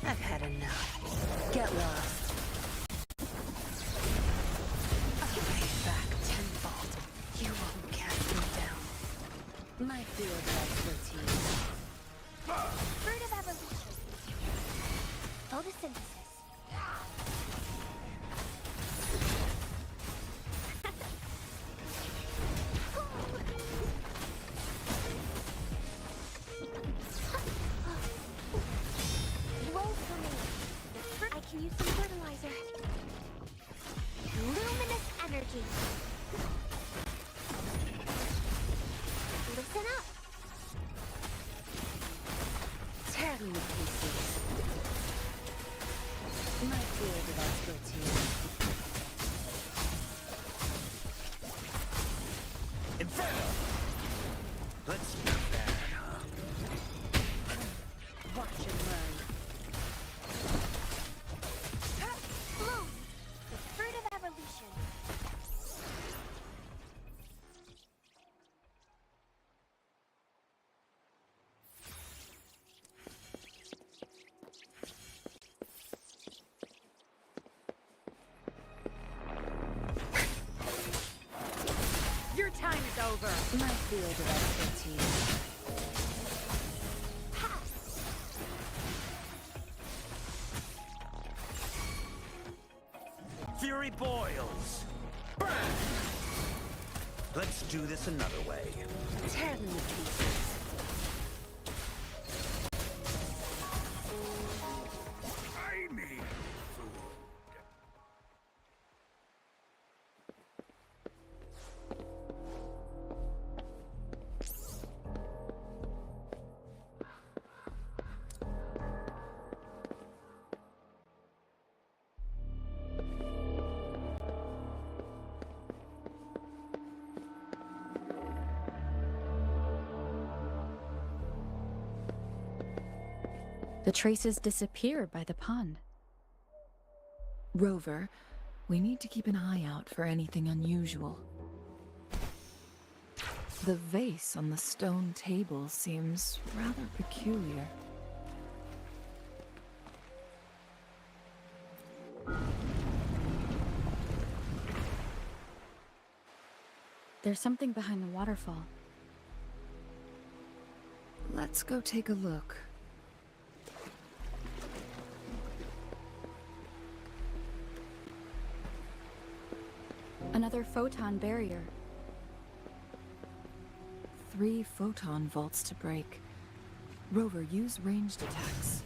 I've had enough. Get lost. I'll pay it back tenfold. You won't cast me down. My field of expertise. Fruit of evolution. Photosynthesis. field of expertise. Fury boils! Burn! Let's do this another way. Tear them to pieces. I need food. The traces disappear by the pond. Rover, we need to keep an eye out for anything unusual. The vase on the stone table seems rather peculiar. There's something behind the waterfall. Let's go take a look. Another photon barrier. 3 photon vaults to break. Rover, use ranged attacks.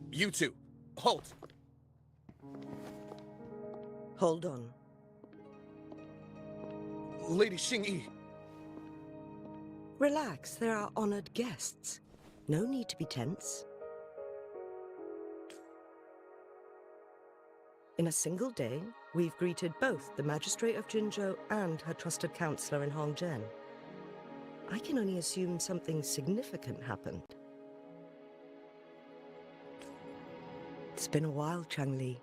You two, halt! Hold on. Lady Xingyi. Relax, they're our honored guests. No need to be tense. In a single day, we've greeted both the Magistrate of Jinzhou and her trusted counselor in Hongzhen. I can only assume something significant happened. It's been a while, Changli.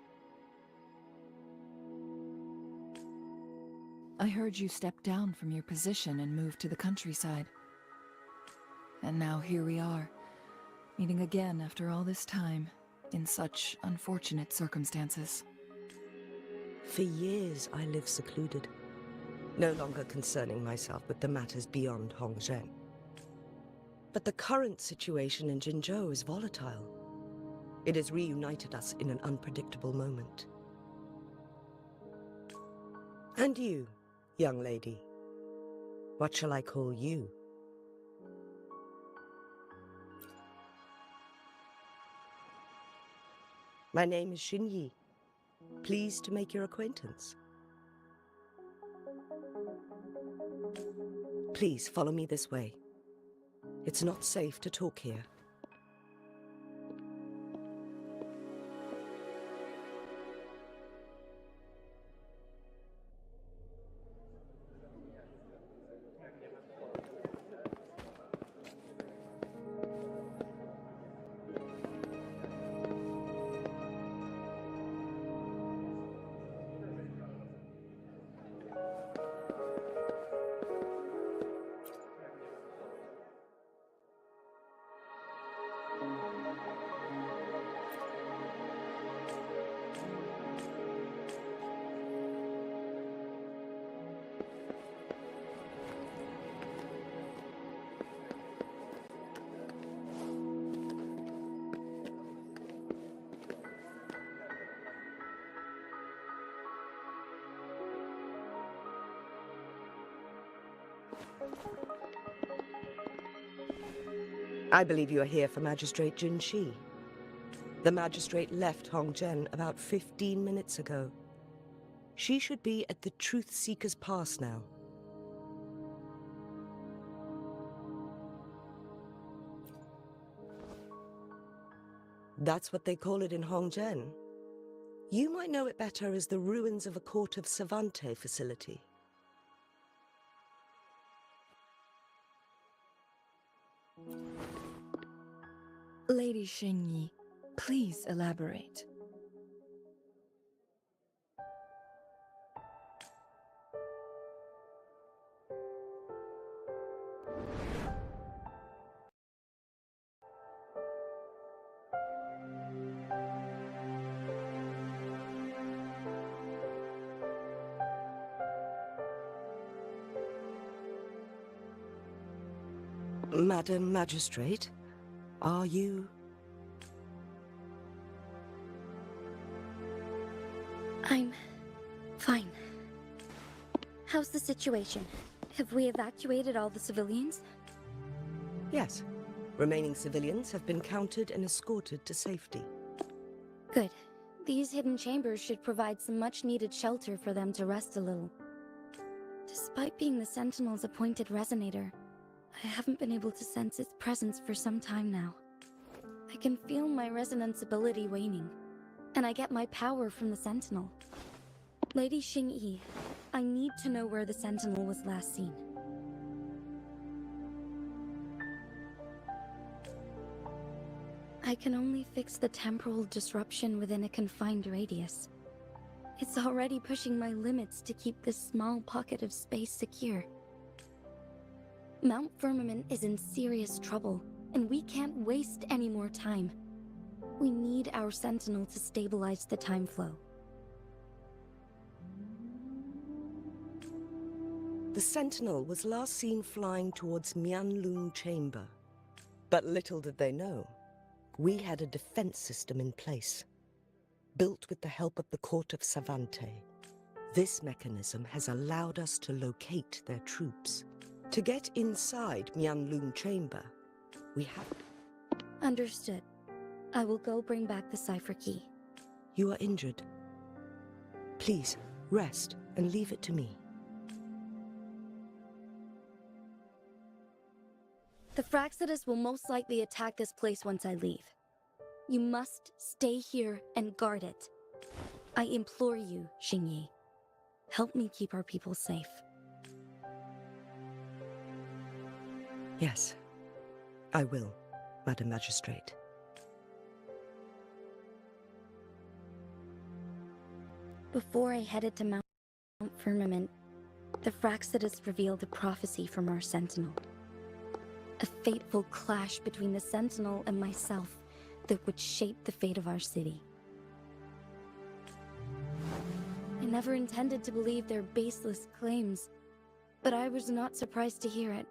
I heard you step down from your position and move to the countryside. And now here we are, meeting again after all this time, in such unfortunate circumstances. For years, I lived secluded, no longer concerning myself with the matters beyond Hongzhen. But the current situation in Jinzhou is volatile. It has reunited us in an unpredictable moment. And you, young lady, what shall I call you? My name is Xingyi. Pleased to make your acquaintance. Please follow me this way. It's not safe to talk here. I believe you are here for Magistrate Jin Shi. The magistrate left Hongzhen about 15 minutes ago. She should be at the Truth Seeker's Pass now. That's what they call it in Hongzhen. You might know it better as the ruins of a Court of Savante facility. Lady Xingyi, please elaborate. Madam Magistrate, are you... I'm fine. How's the situation? Have we evacuated all the civilians? Yes. Remaining civilians have been counted and escorted to safety. Good. These hidden chambers should provide some much-needed shelter for them to rest a little. Despite being the Sentinel's appointed resonator, I haven't been able to sense its presence for some time now. I can feel my resonance ability waning, and I get my power from the Sentinel. Lady Xingyi, I need to know where the Sentinel was last seen. I can only fix the temporal disruption within a confined radius. It's already pushing my limits to keep this small pocket of space secure. Mount Firmament is in serious trouble, and we can't waste any more time. We need our Sentinel to stabilize the time flow. The Sentinel was last seen flying towards Mianlun Chamber. But little did they know, we had a defense system in place, built with the help of the court of Savante. This mechanism has allowed us to locate their troops. To get inside Mianlun Chamber, we have... Understood. I will go bring back the cipher key. You are injured. Please, rest and leave it to me. The Fraxidus will most likely attack this place once I leave. You must stay here and guard it. I implore you, Xingyi. Help me keep our people safe. Yes, I will, Madam Magistrate. Before I headed to Mount Firmament, the Fraxidus revealed a prophecy from our Sentinel. A fateful clash between the Sentinel and myself that would shape the fate of our city. I never intended to believe their baseless claims, but I was not surprised to hear it.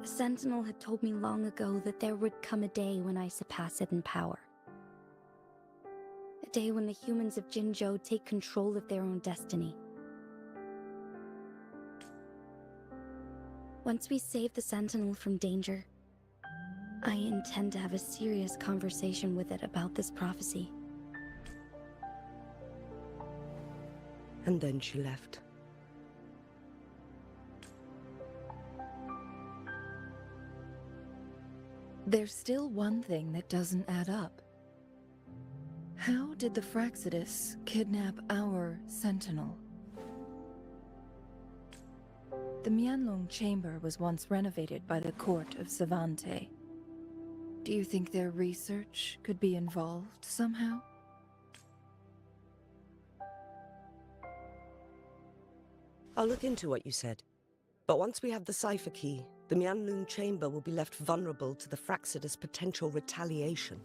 The Sentinel had told me long ago that there would come a day when I surpass it in power. A day when the humans of Jinzhou take control of their own destiny. Once we save the Sentinel from danger, I intend to have a serious conversation with it about this prophecy. And then she left. There's still one thing that doesn't add up. How did the Fraxidus kidnap our Sentinel? The Mianlong Chamber was once renovated by the court of Savante. Do you think their research could be involved somehow? I'll look into what you said. But once we have the cipher key, the Mianlun Chamber will be left vulnerable to the Fraxidus' potential retaliation.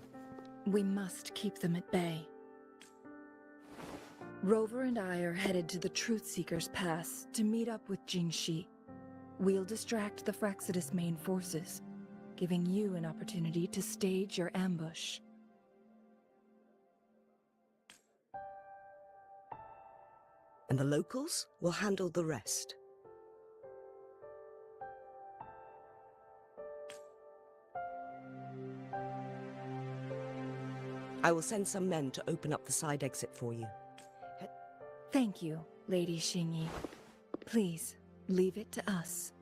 We must keep them at bay. Rover and I are headed to the Truth Seeker's Pass to meet up with Jingxi. We'll distract the Fraxidus' main forces, giving you an opportunity to stage your ambush. And the locals will handle the rest. I will send some men to open up the side exit for you. Thank you, Lady Xingyi. Please, leave it to us.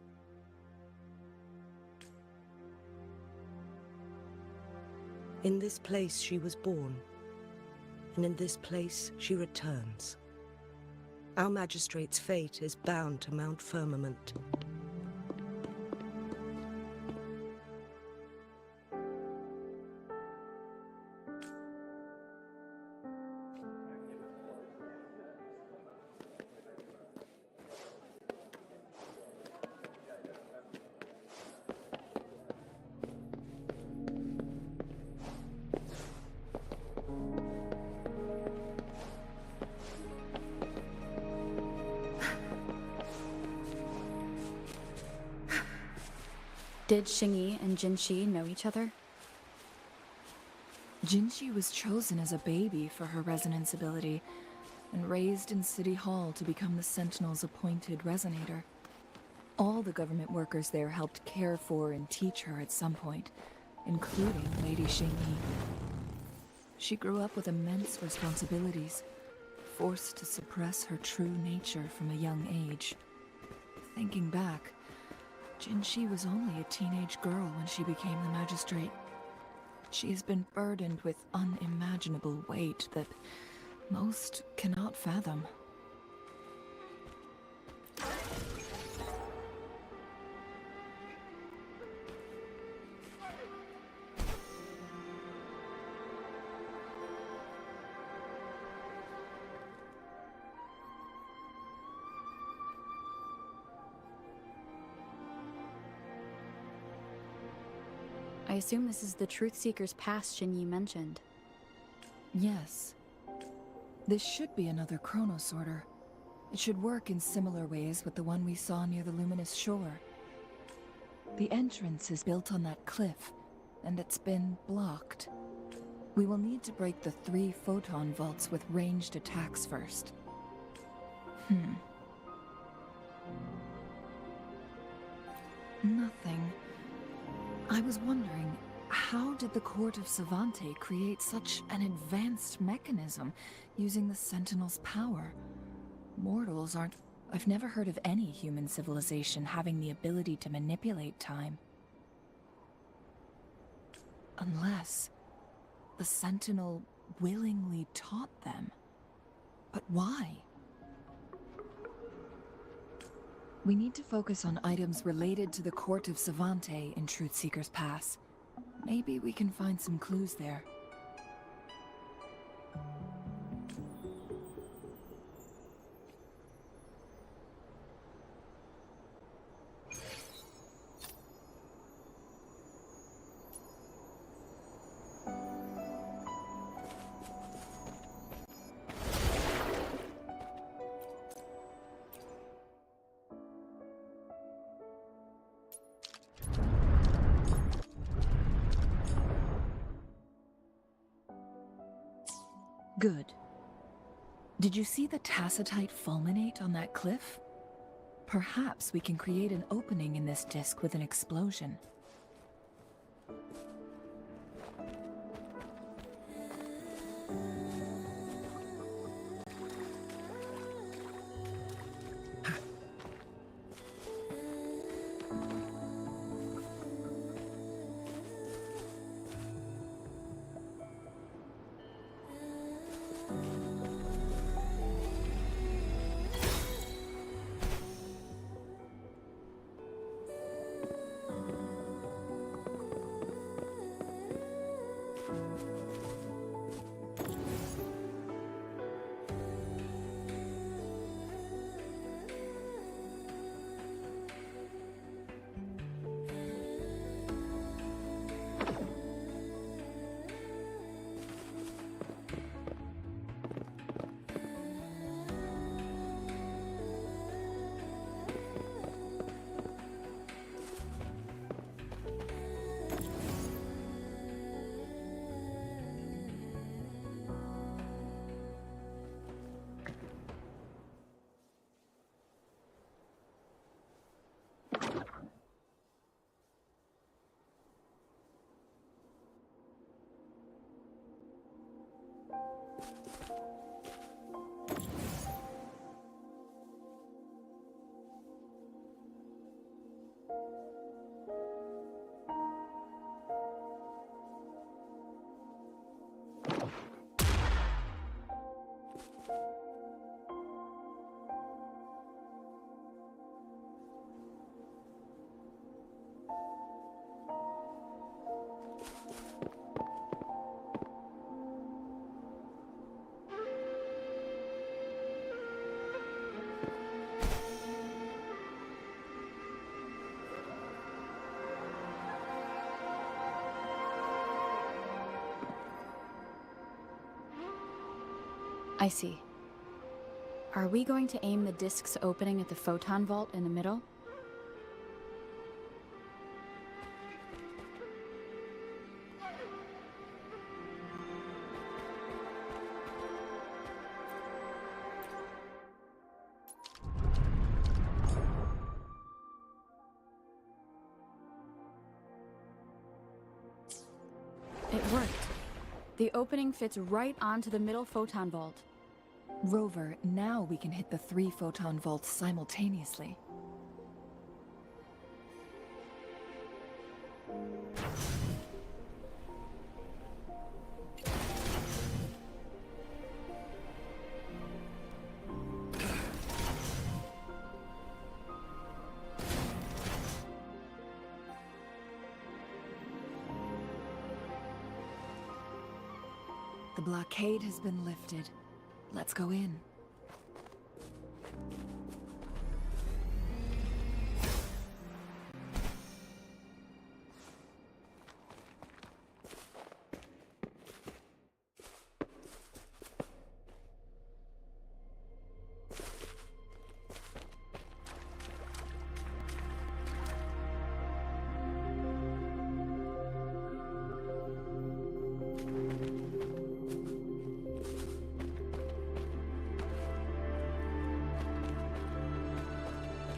In this place she was born, and in this place she returns. Our magistrate's fate is bound to Mount Firmament. Did Xingyi and Jinxi know each other? Jinxi was chosen as a baby for her resonance ability, and raised in City Hall to become the Sentinel's appointed resonator. All the government workers there helped care for and teach her at some point, including Lady Xingyi. She grew up with immense responsibilities, forced to suppress her true nature from a young age. Thinking back, Jinxi was only a teenage girl when she became the magistrate. She has been burdened with unimaginable weight that most cannot fathom. I assume this is the Truthseeker's Pass Xingyi mentioned. Yes. This should be another chronosorter. It should work in similar ways with the one we saw near the Luminous Shore. The entrance is built on that cliff, and it's been blocked. We will need to break the 3 photon vaults with ranged attacks first. Nothing. I was wondering, how did the Court of Savante create such an advanced mechanism using the Sentinel's power? Mortals aren't... I've never heard of any human civilization having the ability to manipulate time. Unless the Sentinel willingly taught them. But why? We need to focus on items related to the Court of Savante in Truthseeker's Pass. Maybe we can find some clues there. Good. Did you see the tacitite fulminate on that cliff? Perhaps we can create an opening in this disk with an explosion. I see. Are we going to aim the disk's opening at the photon vault in the middle? worked. The opening fits right onto the middle photon vault. Rover, now we can hit the 3 photon vaults simultaneously. The blockade has been lifted. Let's go in.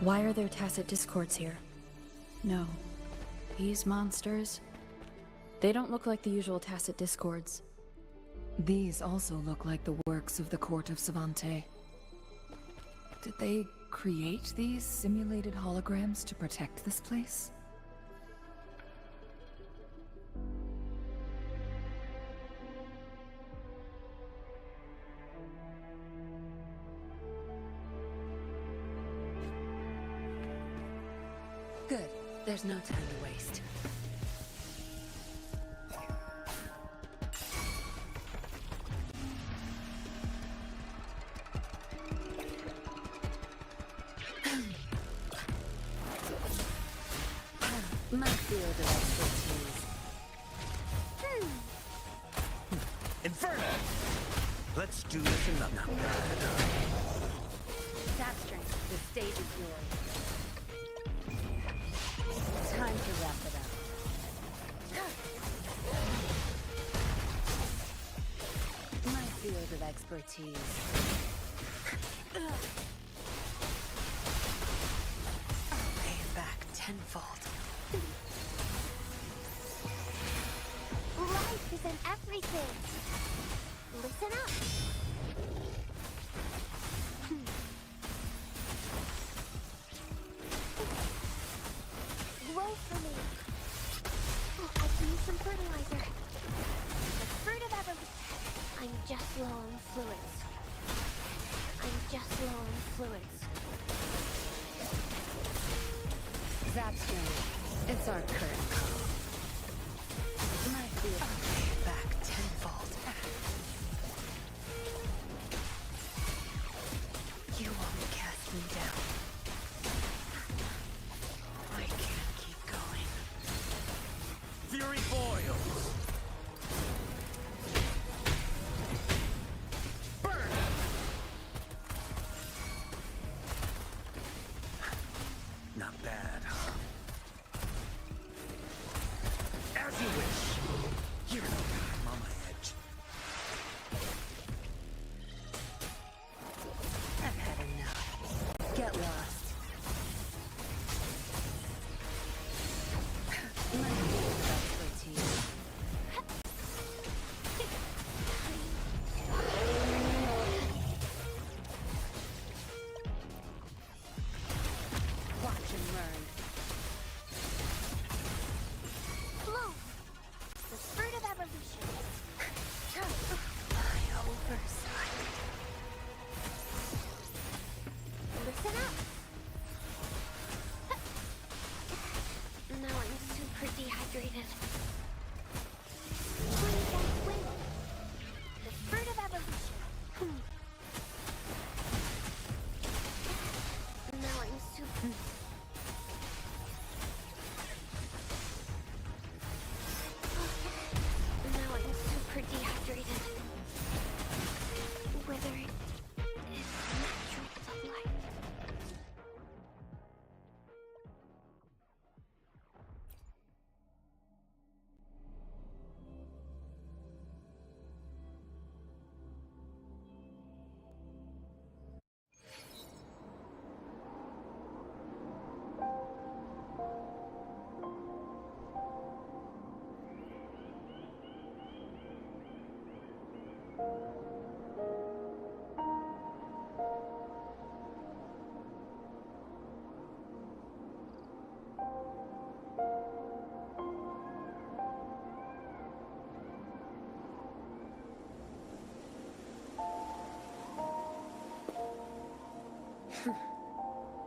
Why are there tacit discords here? No. These monsters... They don't look like the usual tacit discords. These also look like the works of the Court of Savante. Did they create these simulated holograms to protect this place? Good. There's no time to waste. My field of expertise. Inferno! Let's do this another. That strength. The stage is yours. Time to wrap it up. My field of expertise. I'll pay it back tenfold. Life is in everything. Listen up. Roll for me. Oh, I can use some fertilizer. The fruit of evolution. I'm just low on fluids. That's strange. It's our current call. My field. I'll pay it back tenfold. You won't cast me down. I can't keep going. Fury boils! Burn! Not bad, huh? As you wish. You're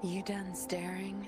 You done staring?